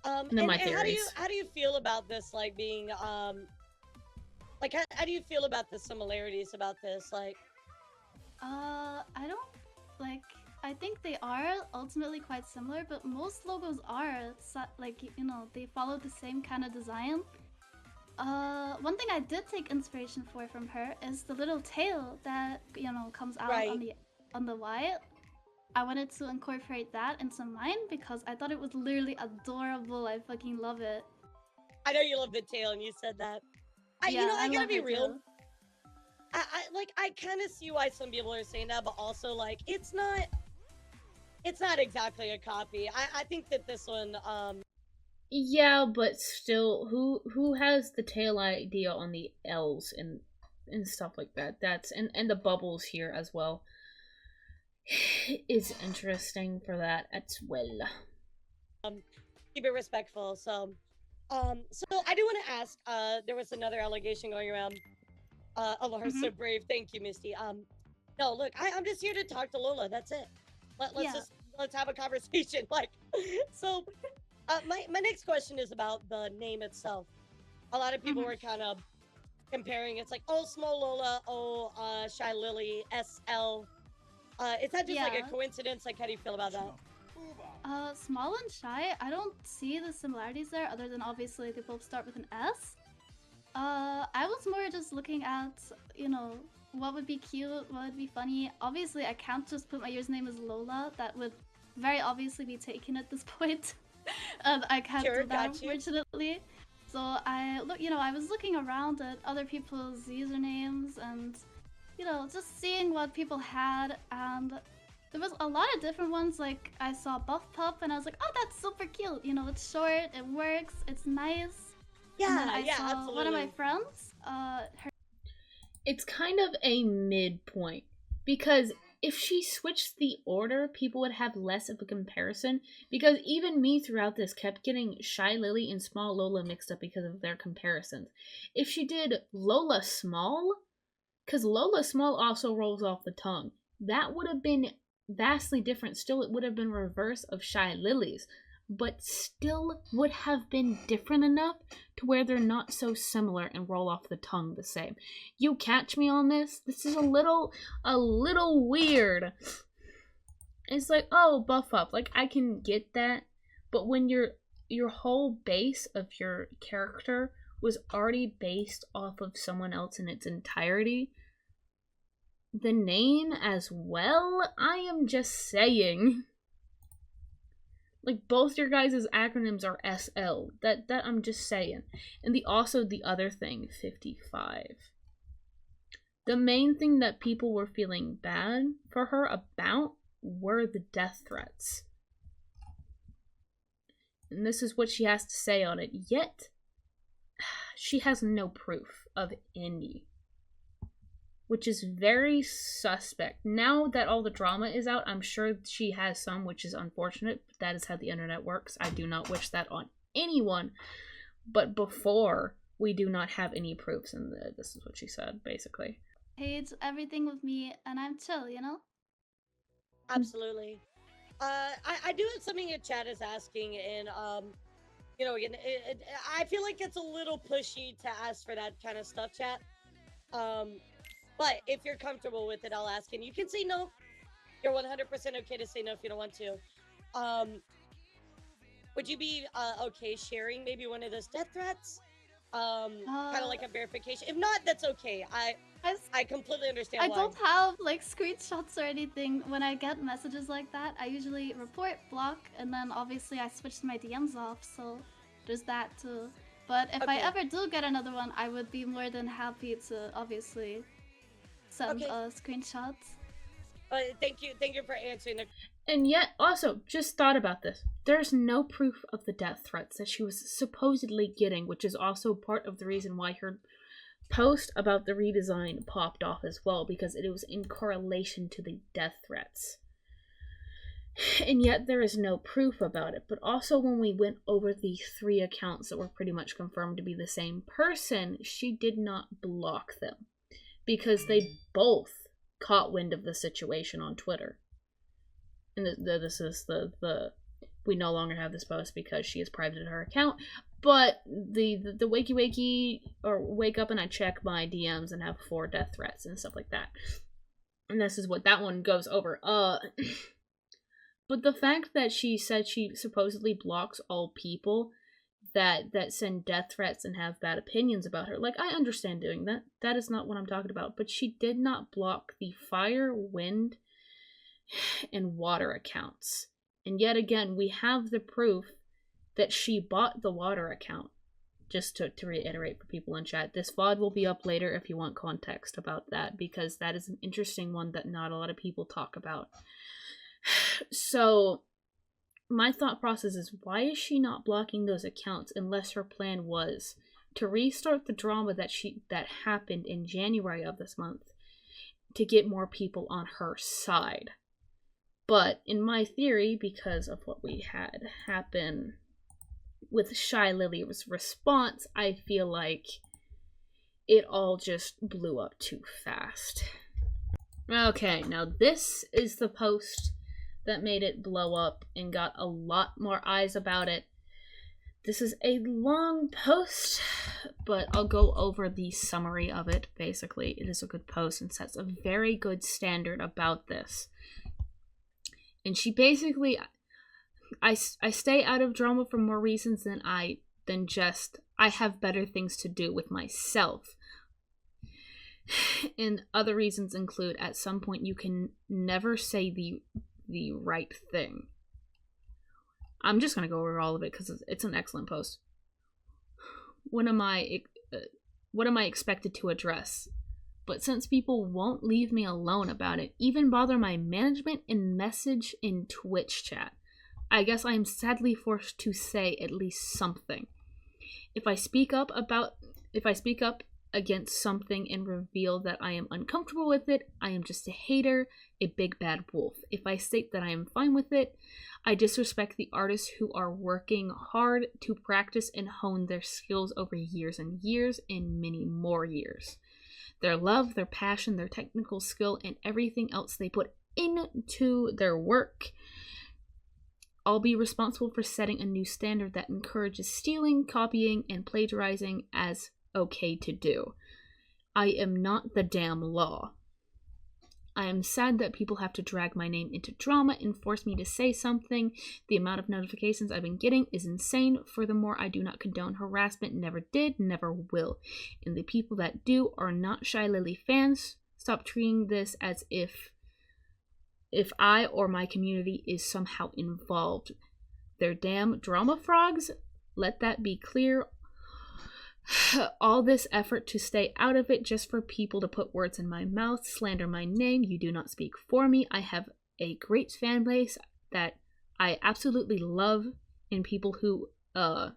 And then my theories. How do you feel about this? Like being like how do you feel about the similarities about this? Like, I don't, like, I think they are ultimately quite similar, but most logos are, like, you know, they follow the same kind of design. One thing I did take inspiration from her is the little tail that, you know, comes out on the Y. I wanted to incorporate that into mine because I thought it was literally adorable. I fucking love it. I know you love the tail, and you said that. You know, I gotta be real. I kind of see why some people are saying that, but also like it's not exactly a copy. I think that this one Yeah, but still, who has the tail idea on the L's and stuff like that? That's and the bubbles here as well. It's interesting for that as well. keep it respectful. So I do want to ask. There was another allegation going around. Alarsa Brave, thank you, Misty. No, look, I'm just here to talk to Lola. That's it. Let's have a conversation. Like, so, my next question is about the name itself. A lot of people were kind of comparing. It's like, oh, Smollola, oh, Shy Lily, SL. Is that just like a coincidence? Like, how do you feel about that? Small and Shy, I don't see the similarities there, other than obviously they both start with an S. I was more just looking at, what would be cute, what would be funny. Obviously, I can't just put my username as Lola. That would very obviously be taken at this point. And I can't do that, unfortunately. So I was looking around at other people's usernames and, just seeing what people had, and there was a lot of different ones. Like, I saw Buff Pup, and I was like, oh, that's super cute. It's short, it works, it's nice. Yeah, and then I saw absolutely. one of my friends, It's kind of a midpoint, because if she switched the order, people would have less of a comparison, because even me throughout this kept getting Shy Lily and Small Lola mixed up because of their comparisons. If she did Lola Small, because Lola Small also rolls off the tongue, that would have been vastly different. Still, it would have been reverse of Shy Lily's, but still would have been different enough to where they're not so similar and roll off the tongue the same. You catch me on this? This is a little weird. It's like, oh, buff up. Like, I can get that, but when your whole base of your character was already based off of someone else in its entirety, the name as well, I am just saying. Like, both your guys' acronyms are SL. That I'm just saying. And the other thing, 55. The main thing that people were feeling bad for her about were the death threats. And this is what she has to say on it. Yet, she has no proof of any, which is very suspect. Now that all the drama is out, I'm sure she has some, which is unfortunate, but that is how the internet works. I do not wish that on anyone. But before, we do not have any proofs, and this is what she said, basically. Hey, it's everything with me, and I'm chill, Absolutely. I do have something in chat is asking, and again, I feel like it's a little pushy to ask for that kind of stuff, chat. But if you're comfortable with it, I'll ask, and you can say no. You're 100% okay to say no if you don't want to. Would you be okay sharing maybe one of those death threats? Kind of like a verification. If not, that's okay. I completely understand. I don't have like screenshots or anything. When I get messages like that, I usually report, block, and then obviously I switched my DMs off. So there's that too. But if I ever do get another one, I would be more than happy to obviously send screenshots. Thank you for answering the. And yet, also, just thought about this. There's no proof of the death threats that she was supposedly getting, which is also part of the reason why her post about the redesign popped off as well, because it was in correlation to the death threats. And yet there is no proof about it. But also when we went over the 3 accounts that were pretty much confirmed to be the same person, she did not block them, because they both caught wind of the situation on Twitter. And this is the we no longer have this post because she has privated her account. But the wakey or wake up and I check my DMs and have 4 death threats and stuff like that. And this is what that one goes over. But the fact that she said she supposedly blocks all people that send death threats and have bad opinions about her, like, I understand doing that. That is not what I'm talking about. But she did not block the fire, wind, and water accounts. And yet again, we have the proof that she bought the water account. just to reiterate for people in chat, this VOD will be up later if you want context about that, because that is an interesting one that not a lot of people talk about. So, my thought process is, why is she not blocking those accounts unless her plan was to restart the drama that happened in January of this month to get more people on her side? But in my theory, because of what we had happen with Shy Lily's response, I feel like it all just blew up too fast. Okay, now this is the post that made it blow up and got a lot more eyes about it. This is a long post, but I'll go over the summary of it. Basically, it is a good post and sets a very good standard about this. And she basically, I stay out of drama for more reasons than just I have better things to do with myself. And other reasons include, at some point you can never say the right thing. I'm just gonna go over all of it because it's an excellent post. What am I expected to address? But since people won't leave me alone about it, even bother my management and message in Twitch chat, I guess I am sadly forced to say at least something. If I speak up against something and reveal that I am uncomfortable with it, I am just a hater, a big bad wolf. If I state that I am fine with it, I disrespect the artists who are working hard to practice and hone their skills over years and years and many more years. Their love, their passion, their technical skill, and everything else they put into their work. I'll be responsible for setting a new standard that encourages stealing, copying, and plagiarizing as okay to do. I am not the damn law. I am sad that people have to drag my name into drama and force me to say something. The amount of notifications I've been getting is insane. Furthermore, I do not condone harassment, never did, never will. And the people that do are not Shy Lily fans. Stop treating this as if I or my community is somehow involved. They're damn drama frogs. Let that be clear. All this effort to stay out of it just for people to put words in my mouth, slander my name. You do not speak for me. I have a great fan base that I absolutely love, and people who are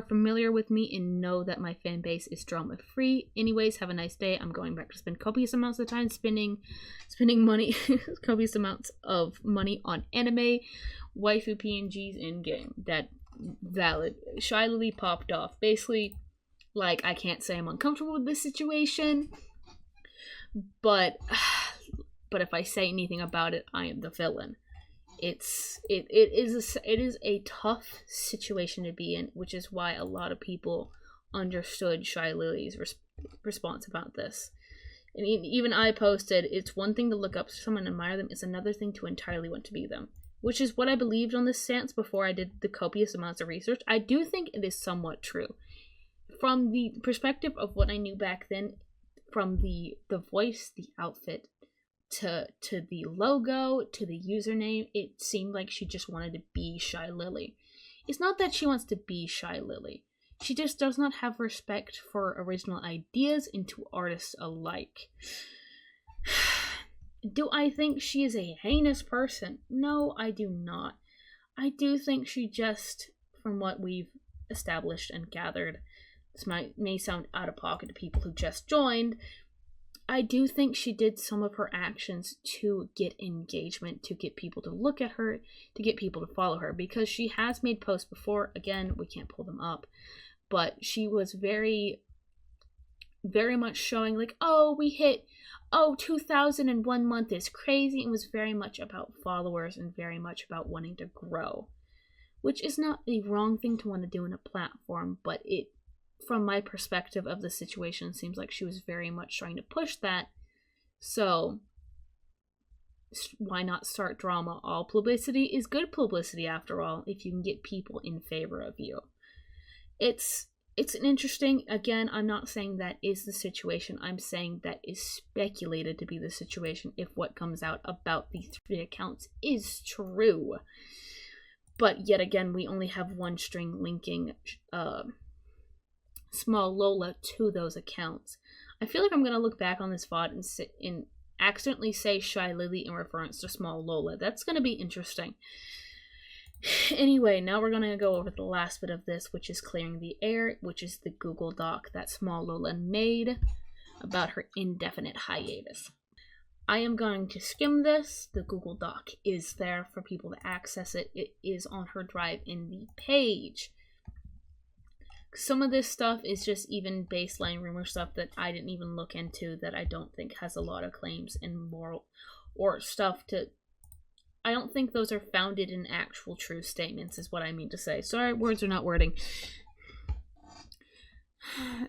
familiar with me and know that my fan base is drama free. Anyways, have a nice day. I'm going back to spend copious amounts of time spending money, copious amounts of money on anime, waifu PNGs in game. That valid. Shy Lily popped off. Basically, like, I can't say I'm uncomfortable with this situation, but if I say anything about it, I am the villain. It is a tough situation to be in, which is why a lot of people understood Shy Lily's response about this. And even I posted, it's one thing to look up to someone and admire them, it's another thing to entirely want to be them. Which is what I believed on this stance before I did the copious amounts of research. I do think it is somewhat true. From the perspective of what I knew back then, from the voice, the outfit, to the logo, to the username, it seemed like she just wanted to be Shy Lily. It's not that she wants to be Shy Lily. She just does not have respect for original ideas and to artists alike. Do I think she is a heinous person? No, I do not. I do think she just, from what we've established and gathered, this may sound out of pocket to people who just joined, I do think she did some of her actions to get engagement, to get people to look at her, to get people to follow her, because she has made posts before. Again, we can't pull them up, but she was very, very much showing like, oh, we hit 2,000 in 1 month is crazy. It was very much about followers and very much about wanting to grow, which is not a wrong thing to want to do in a platform, but it, from my perspective of the situation, seems like she was very much trying to push that. So why not start drama? All publicity is good publicity, after all, if you can get people in favor of you. It's an interesting, again, I'm not saying that is the situation, I'm saying that is speculated to be the situation if what comes out about the 3 accounts is true. But yet again, we only have one string linking Smollola to those accounts. I feel like I'm gonna look back on this VOD and accidentally say Shy Lily in reference to Smollola. That's gonna be interesting. Anyway, now we're gonna go over the last bit of this, which is clearing the air, which is the Google Doc that Smollola made about her indefinite hiatus. I am going to skim this. The Google Doc is there for people to access it. It is on her drive in the page. Some of this stuff is just even baseline rumor stuff that I didn't even look into, that I don't think has a lot of claims and moral or stuff to... I don't think those are founded in actual true statements, is what I mean to say. Sorry, words are not wording.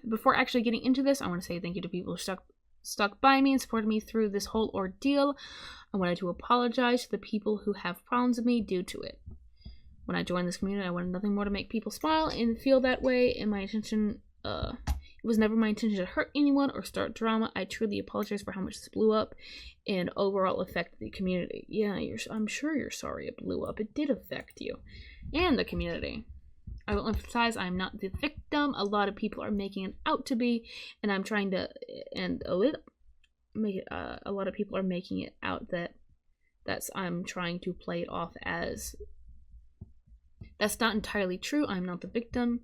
Before actually getting into this, I want to say thank you to people who stuck by me and supported me through this whole ordeal. I wanted to apologize to the people who have problems with me due to it. When I joined this community, I wanted nothing more to make people smile and feel that way, and my intention, it was never my intention to hurt anyone or start drama. I truly apologize for how much this blew up and overall affected the community. Yeah, I'm sure you're sorry it blew up. It did affect you and the community. I will emphasize I'm not the victim. A lot of people are making it out to be, and I'm trying to, a lot of people are making it out I'm trying to play it off as... That's not entirely true. I'm not the victim.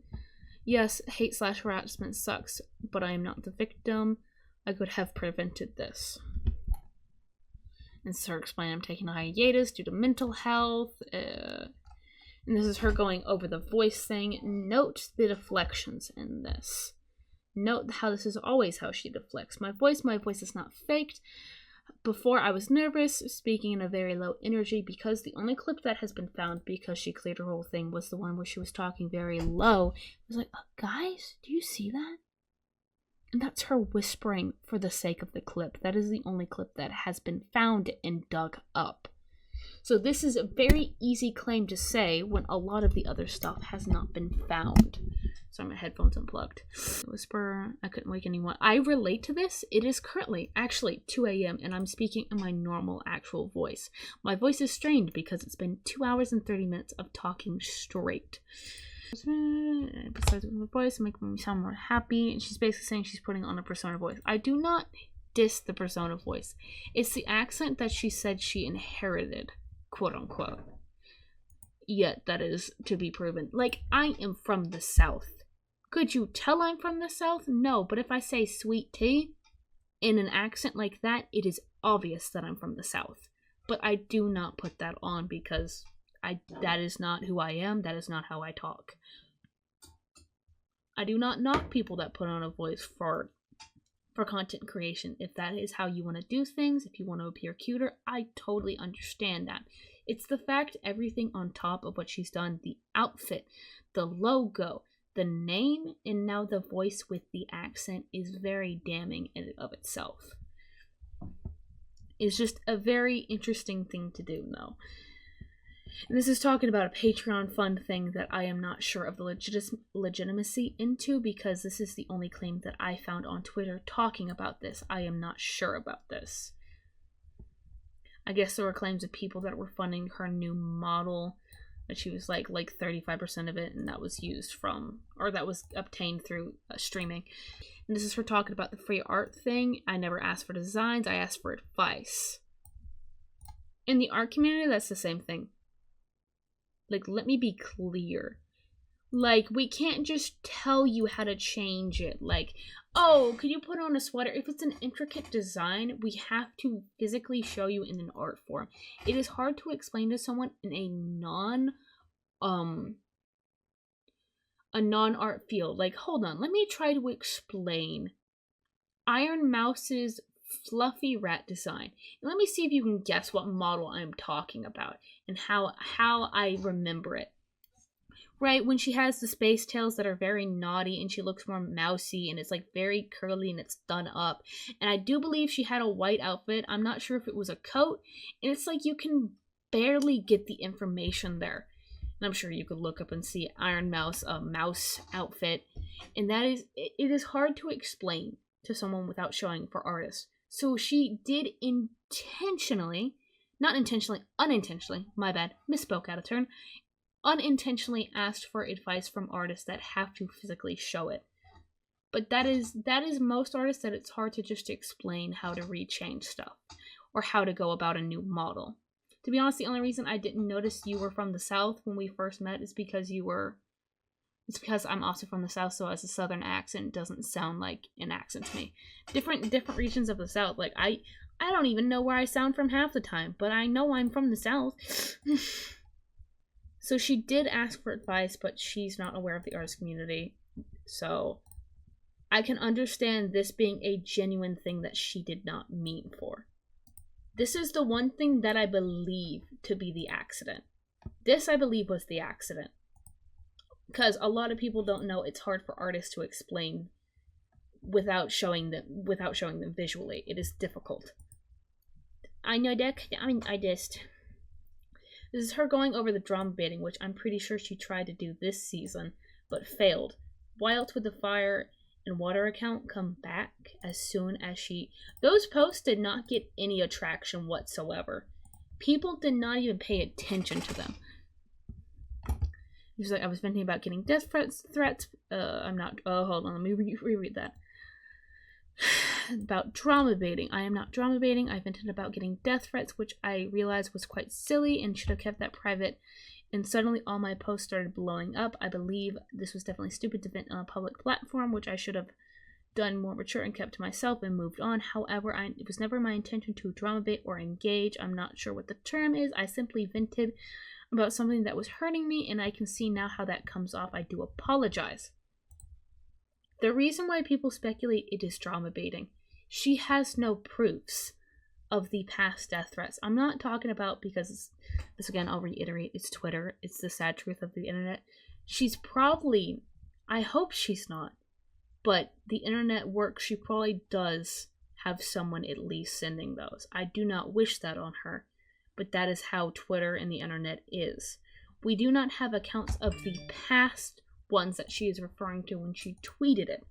Yes, hate/harassment sucks, but I am not the victim. I could have prevented this. And so explain I'm taking a hiatus due to mental health. And this is her going over the voice thing. Note the deflections in this. Note how this is always how she deflects. My voice is not faked. Before I was nervous, speaking in a very low energy, because the only clip that has been found, because she cleared her whole thing, was the one where she was talking very low. It was like, guys, do you see that? And that's her whispering for the sake of the clip. That is the only clip that has been found and dug up. So this is a very easy claim to say when a lot of the other stuff has not been found. Sorry, my headphones unplugged. Whisper, I couldn't wake anyone. I relate to this. It is currently actually 2 a.m. and I'm speaking in my normal actual voice. My voice is strained because it's been 2 hours and 30 minutes of talking straight. Besides my voice, making me sound more happy. And she's basically saying she's putting on a persona voice. I do not diss the persona voice. It's the accent that she said she inherited, quote unquote. Yet that is to be proven. Like, I am from the South. Could you tell I'm from the South? No, but if I say sweet tea in an accent like that, it is obvious that I'm from the South. But I do not put that on because that is not who I am. That is not how I talk. I do not knock people that put on a voice for content creation. If that is how you want to do things, if you want to appear cuter, I totally understand that. It's the fact everything on top of what she's done, the outfit, the logo, the name, and now the voice with the accent is very damning in and of itself. It's just a very interesting thing to do, though. And this is talking about a Patreon fund thing that I am not sure of the legitimacy into, because this is the only claim that I found on Twitter talking about this. I am not sure about this. I guess there were claims of people that were funding her new model, that she was like 35% of it, and that was used from, or that was obtained through streaming. And this is her talking about the free art thing. I never asked for designs, I asked for advice. In the art community, that's the same thing. Like, let me be clear. Like, we can't just tell you how to change it. Like, oh, could you put on a sweater? If it's an intricate design, we have to physically show you in an art form. It is hard to explain to someone in a non-art field. Like, hold on, let me try to explain Iron Mouse's fluffy rat design. And let me see if you can guess what model I'm talking about and how I remember it. Right, when she has the space tails that are very naughty and she looks more mousy and it's like very curly and it's done up. And I do believe she had a white outfit. I'm not sure if it was a coat. And it's like you can barely get the information there. And I'm sure you could look up and see Iron Mouse, mouse outfit. And that is, it is hard to explain to someone without showing for artists. So she did unintentionally, my bad, misspoke out of turn, unintentionally asked for advice from artists that have to physically show it. But that is most artists, that it's hard to just explain how to rechange stuff or how to go about a new model. To be honest, the only reason I didn't notice you were from the South when we first met is because I'm also from the South, so as a Southern accent doesn't sound like an accent to me. Different regions of the South, like I don't even know where I sound from half the time, but I know I'm from the South. So she did ask for advice, but she's not aware of the artist community. So I can understand this being a genuine thing that she did not mean for. This is the one thing that I believe to be the accident. This, I believe, was the accident. Because a lot of people don't know, it's hard for artists to explain without showing them visually. It is difficult. I know that. This is her going over the drama baiting, which I'm pretty sure she tried to do this season, but failed. Why else would the fire and water account come back as soon as those posts did not get any attraction whatsoever. People did not even pay attention to them. He was like, I was venting about getting death threats. I'm not. Oh, hold on. Let me reread that. About drama baiting. I am not drama baiting. I vented about getting death threats, which I realized was quite silly and should have kept that private. And suddenly all my posts started blowing up. I believe this was definitely stupid to vent on a public platform, which I should have done more mature and kept to myself and moved on. However, it was never my intention to drama bait or engage. I'm not sure what the term is. I simply vented about something that was hurting me, and I can see now how that comes off. I do apologize. The reason why people speculate it is drama baiting. She has no proofs of the past death threats. I'm not talking about, because this again, I'll reiterate, it's Twitter. It's the sad truth of the internet. She's probably, I hope she's not, but the internet works. She probably does have someone at least sending those. I do not wish that on her, but that is how Twitter and the internet is. We do not have accounts of the past ones that she is referring to when she tweeted it.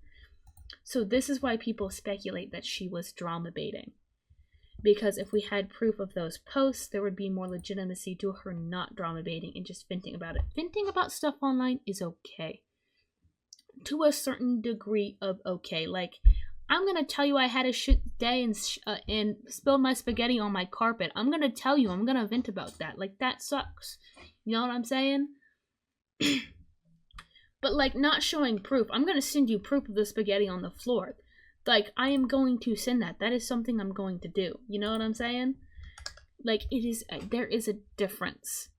So this is why people speculate that she was drama baiting. Because if we had proof of those posts, there would be more legitimacy to her not drama baiting and just venting about it. Venting about stuff online is okay. To a certain degree of okay. Like, I'm gonna tell you I had a shit day and spilled my spaghetti on my carpet. I'm gonna tell you, I'm gonna vent about that. Like, that sucks. You know what I'm saying? But, like, not showing proof. I'm gonna send you proof of the spaghetti on the floor. Like, I am going to send that. That is something I'm going to do. You know what I'm saying? Like, there is a difference.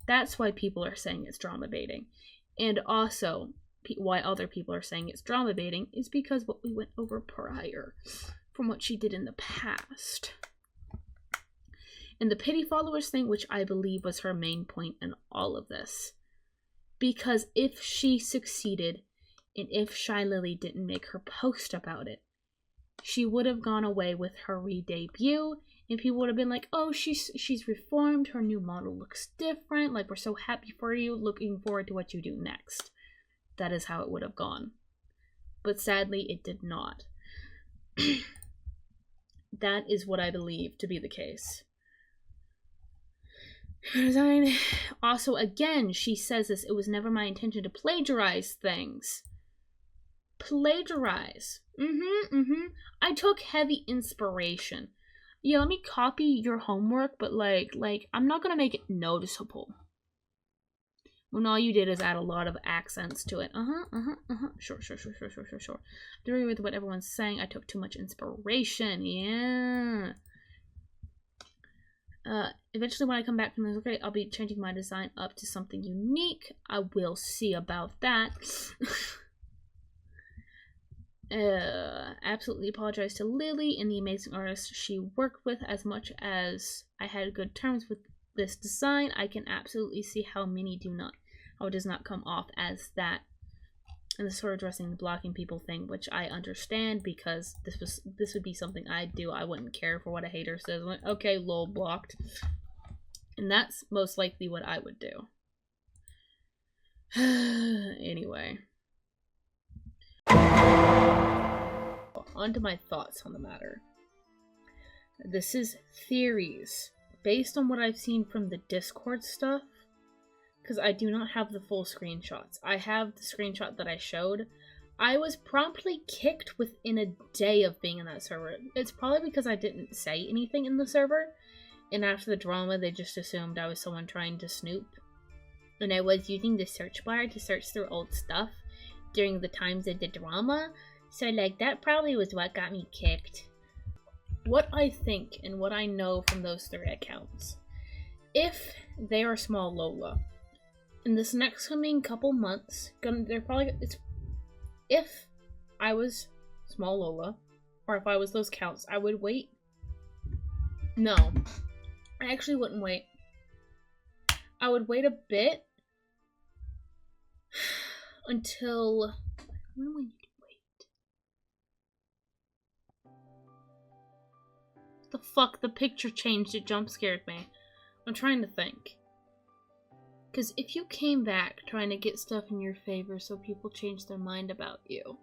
That's why people are saying it's drama baiting. And also, why other people are saying it's drama baiting is because what we went over prior from what she did in the past. And the pity followers thing, which I believe was her main point in all of this. Because if she succeeded, and if Shy Lily didn't make her post about it, she would have gone away with her re-debut, and people would have been like, oh, she's reformed, her new model looks different, like, we're so happy for you, looking forward to what you do next. That is how it would have gone. But sadly, it did not. That is what I believe to be the case. Also, again, she says this, it was never my intention to plagiarize things. Plagiarize. I took heavy inspiration. Yeah, let me copy your homework, but like, I'm not gonna make it noticeable. When all you did is add a lot of accents to it. Sure. Do agree with what everyone's saying. I took too much inspiration. Yeah. Eventually when I come back from this, okay, I'll be changing my design up to something unique. I will see about that. Absolutely apologize to Lily and the amazing artist she worked with. As much as I had good terms with this design, I can absolutely see how it does not come off as that. And the sort of dressing, blocking people thing, which I understand, because this would be something I'd do. I wouldn't care for what a hater says. I'm like, okay, lol, blocked. And that's most likely what I would do. Anyway. On to my thoughts on the matter. This is theories based on what I've seen from the Discord stuff, because I do not have the full screenshots. I have the screenshot that I showed. I was promptly kicked within a day of being in that server. It's probably because I didn't say anything in the server, and after the drama, they just assumed I was someone trying to snoop. And I was using the search bar to search through old stuff during the times of the drama, so like that probably was what got me kicked. What I think and what I know from those 3 accounts, if they are Smollola, in this next coming couple months, if I was Smollola, or if I was those counts, I would wait. No, I actually wouldn't wait. I would wait a bit until... When would you wait? The fuck? The picture changed. It jump scared me. I'm trying to think. Because if you came back trying to get stuff in your favor so people change their mind about you,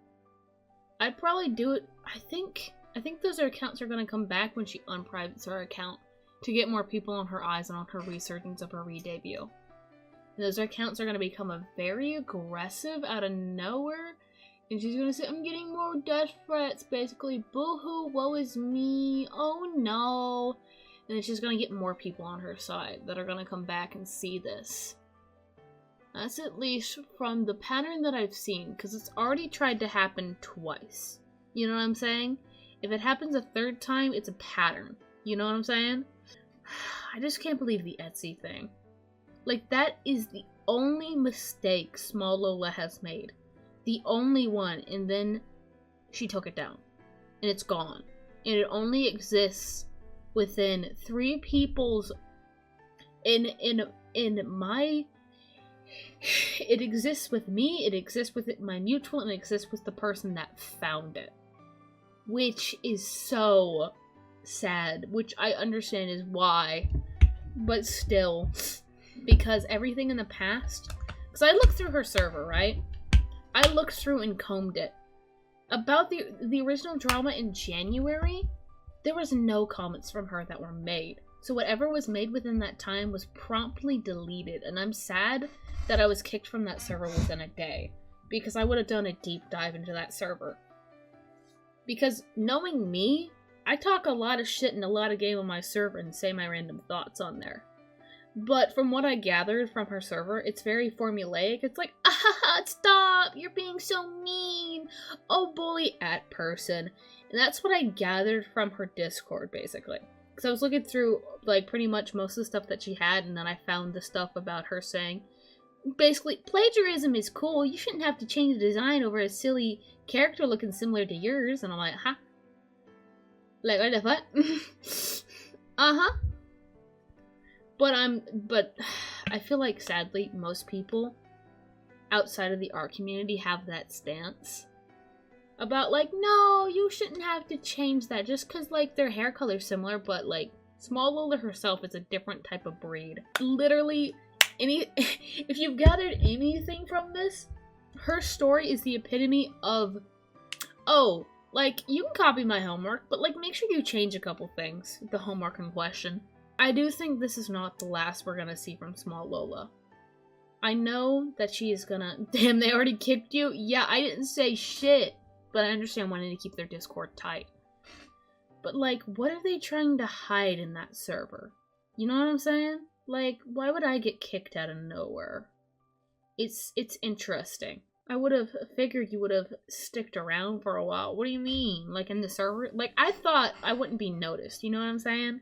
I'd probably do it. I think those accounts are going to come back when she unprivates her account to get more people on her eyes and on her resurgence of her re-debut. And those accounts are going to become a very aggressive out of nowhere, and she's going to say, I'm getting more death threats, basically, boo-hoo, woe is me, oh no. And then she's going to get more people on her side that are going to come back and see this. That's at least from the pattern that I've seen, because it's already tried to happen twice. You know what I'm saying? If it happens a 3rd time, it's a pattern. You know what I'm saying? I just can't believe the Etsy thing. Like, that is the only mistake Smollola has made. The only one, and then she took it down. And it's gone. And it only exists within 3 people's in my it exists with me, it exists with my mutual, and it exists with the person that found it, which is so sad, which I understand is why, but still, because everything in the past, because I looked through her server, right? I looked through and combed it about the original drama in January. There was no comments from her that were made. So whatever was made within that time was promptly deleted. And I'm sad that I was kicked from that server within a day, because I would have done a deep dive into that server. Because knowing me, I talk a lot of shit and a lot of game on my server and say my random thoughts on there. But from what I gathered from her server, it's very formulaic. It's like, ah, stop, you're being so mean. Oh, bully at person. And that's what I gathered from her Discord, basically. Because I was looking through, like, pretty much most of the stuff that she had, and then I found the stuff about her saying, basically, plagiarism is cool, you shouldn't have to change the design over a silly character looking similar to yours. And I'm like, huh? Like, what the fuck? Uh-huh. But I feel like, sadly, most people outside of the art community have that stance about, like, no, you shouldn't have to change that just because, like, their hair color's similar, but, like, Smollola herself is a different type of breed. Literally, if you've gathered anything from this, her story is the epitome of, oh, like, you can copy my homework, but, like, make sure you change a couple things, the homework in question. I do think this is not the last we're gonna see from Smollola. I know that she is gonna... Damn, they already kicked you? Yeah, I didn't say shit. But I understand wanting to keep their Discord tight. But, like, what are they trying to hide in that server? You know what I'm saying? Like, why would I get kicked out of nowhere? It's interesting. I would have figured you would have sticked around for a while. What do you mean? Like, in the server? Like, I thought I wouldn't be noticed. You know what I'm saying?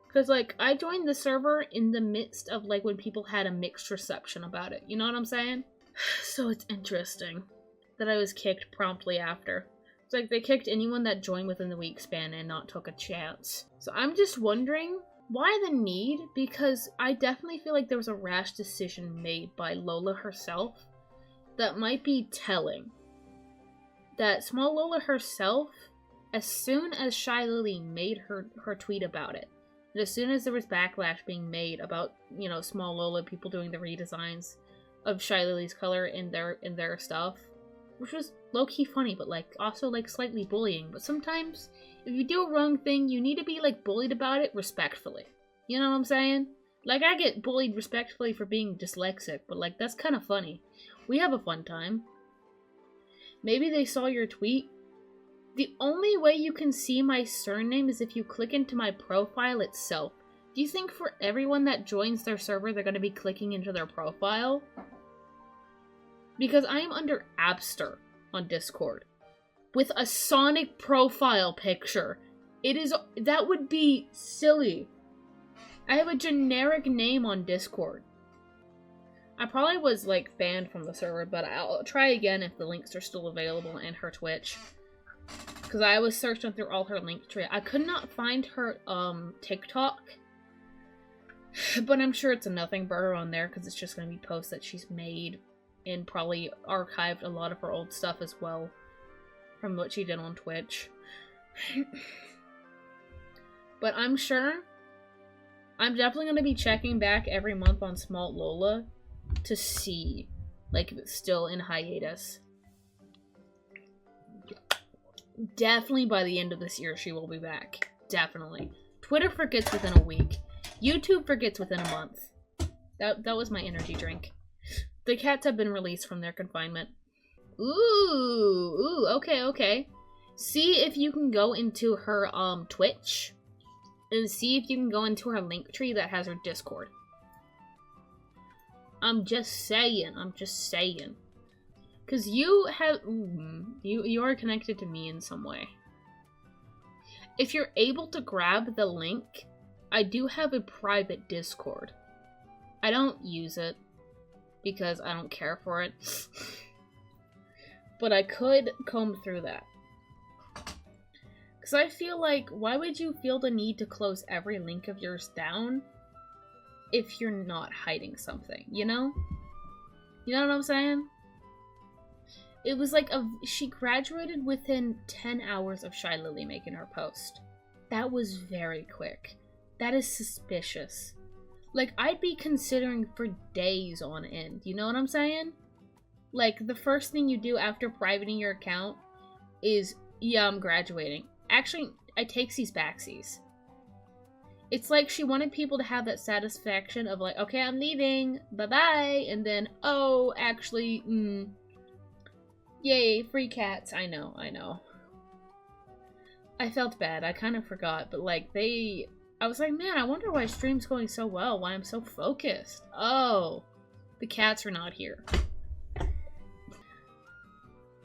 Because, like, I joined the server in the midst of, like, when people had a mixed reception about it. You know what I'm saying? So it's interesting that I was kicked promptly after. It's like they kicked anyone that joined within the week span and not took a chance. So I'm just wondering, why the need? Because I definitely feel like there was a rash decision made by Lola herself that might be telling. That Smollola herself, as soon as Shy Lily made her tweet about it, and as soon as there was backlash being made about, you know, Smollola, people doing the redesigns of Shy Lily's color in their stuff, which was low-key funny, but, like, also, like, slightly bullying. But sometimes, if you do a wrong thing, you need to be, like, bullied about it respectfully. You know what I'm saying? Like, I get bullied respectfully for being dyslexic, but, like, that's kind of funny. We have a fun time. Maybe they saw your tweet. The only way you can see my surname is if you click into my profile itself. Do you think for everyone that joins their server, they're going to be clicking into their profile? Because I am under Abster on Discord with a Sonic profile picture. That would be silly. I have a generic name on Discord. I probably was, like, banned from the server, but I'll try again if the links are still available and her Twitch. Because I was searching through all her link tree. I could not find her, TikTok. But I'm sure it's a nothing burger on there, because it's just going to be posts that she's made. And probably archived a lot of her old stuff as well. From what she did on Twitch. But I'm sure I'm definitely going to be checking back every month on Smollola to see, like, if it's still in hiatus. Definitely by the end of this year she will be back. Definitely. Twitter forgets within a week. YouTube forgets within a month. That was my energy drink. The cats have been released from their confinement. Ooh, okay. See if you can go into her, Twitch. And see if you can go into her link tree that has her Discord. I'm just saying. Because you have... you are connected to me in some way. If you're able to grab the link, I do have a private Discord. I don't use it. Because I don't care for it. But I could comb through that. Because I feel like, why would you feel the need to close every link of yours down if you're not hiding something, you know? You know what I'm saying? It was like, she graduated within 10 hours of Shy Lily making her post. That was very quick. That is suspicious. Like, I'd be considering for days on end, you know what I'm saying? Like, the first thing you do after privating your account is, yeah, I'm graduating. Actually, I takesies backsies. It's like she wanted people to have that satisfaction of like, okay, I'm leaving, bye-bye, and then, oh, actually, yay, free cats. I know. I felt bad, I kind of forgot, but like, I was like, man, I wonder why stream's going so well, why I'm so focused. Oh, the cats are not here.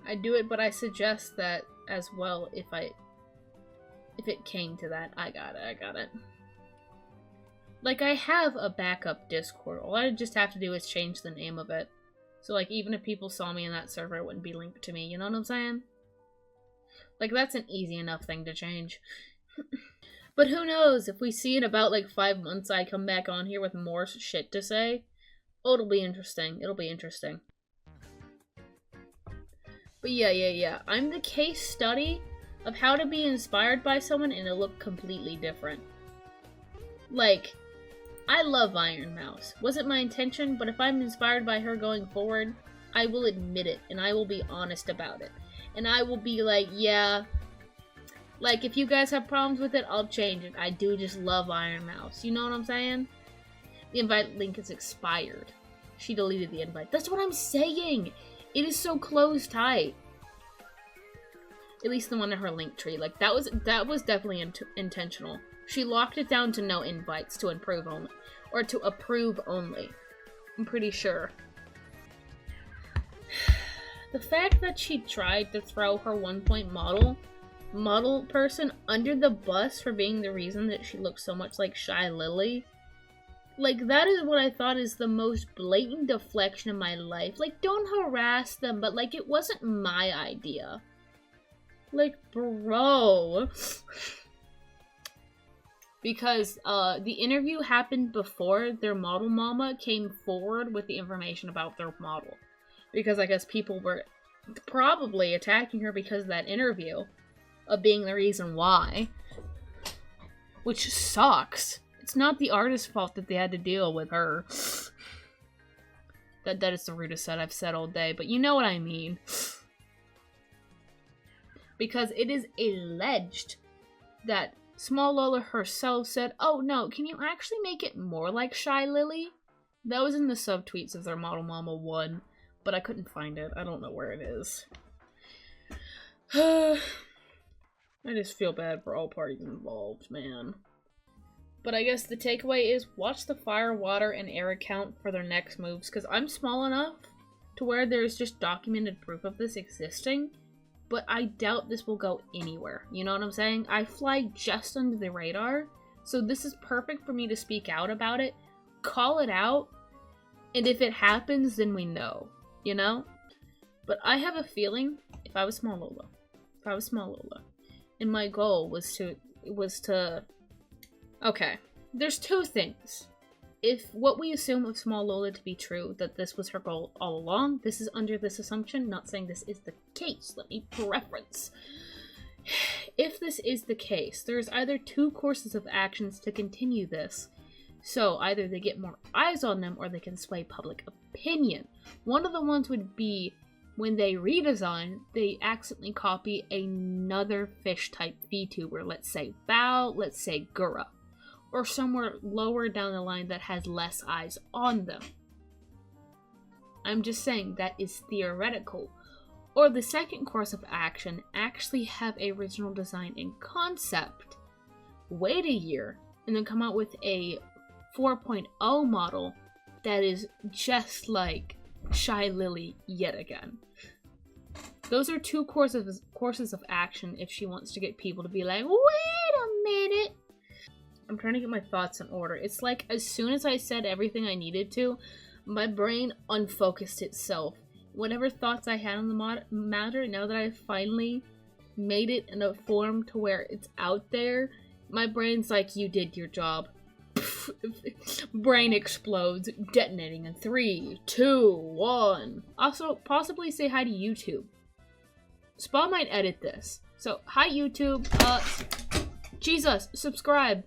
I do it, but I suggest that as well if it came to that. I got it. Like, I have a backup Discord. All I just have to do is change the name of it. So, like, even if people saw me in that server, it wouldn't be linked to me. You know what I'm saying? Like, that's an easy enough thing to change. But who knows? If we see in about, like, 5 months I come back on here with more shit to say, oh, it'll be interesting. But yeah. I'm the case study of how to be inspired by someone and it look completely different. Like, I love Iron Mouse. Wasn't my intention, but if I'm inspired by her going forward, I will admit it, and I will be honest about it. And I will be like, yeah, like, if you guys have problems with it, I'll change it. I do just love Iron Mouse. You know what I'm saying? The invite link is expired. She deleted the invite. That's what I'm saying! It is so close tight. At least the one in her link tree. Like, that was definitely intentional. She locked it down to no invites to approve only. Or to approve only. I'm pretty sure. The fact that she tried to throw her 1-point model person under the bus for being the reason that she looks so much like Shy Lily. Like, that is what I thought is the most blatant deflection in my life. Like, don't harass them, but, like, it wasn't my idea. Like, bro. Because, the interview happened before their model mama came forward with the information about their model. Because I guess people were probably attacking her because of that interview. Of being the reason why. Which sucks. It's not the artist's fault that they had to deal with her. That is the rudest set I've said all day, but you know what I mean. Because it is alleged that Smollola herself said, oh no, can you actually make it more like Shy Lily? That was in the subtweets of their Model Mama 1, but I couldn't find it. I don't know where it is. I just feel bad for all parties involved, man. But I guess the takeaway is watch the fire, water, and air account for their next moves, because I'm small enough to where there's just documented proof of this existing, but I doubt this will go anywhere. You know what I'm saying? I fly just under the radar, so this is perfect for me to speak out about it, call it out, and if it happens, then we know, you know? But I have a feeling, if I was Smollola, and my goal was to okay, there's two things. If what we assume of Smollola to be true, that this was her goal all along, this is under this assumption, not saying this is the case, let me preference. If this is the case, there's either two courses of actions to continue this. So either they get more eyes on them or they can sway public opinion. One of the ones would be when they redesign, they accidentally copy another fish type VTuber, let's say Bao, let's say Gura, or somewhere lower down the line that has less eyes on them. I'm just saying that is theoretical. Or the second course of action, actually have a original design and concept, wait a year, and then come out with a 4.0 model that is just like Shy Lily yet again. Those are two courses of action if she wants to get people to be like, wait a minute. I'm trying to get my thoughts in order. It's like as soon as I said everything I needed to, my brain unfocused itself. Whatever thoughts I had on the matter, now that I've finally made it in a form to where it's out there, my brain's like, you did your job. Brain explodes, detonating in 3, 2, 1. Also, possibly say hi to YouTube. Spa might edit this. So, hi YouTube, Jesus, subscribe.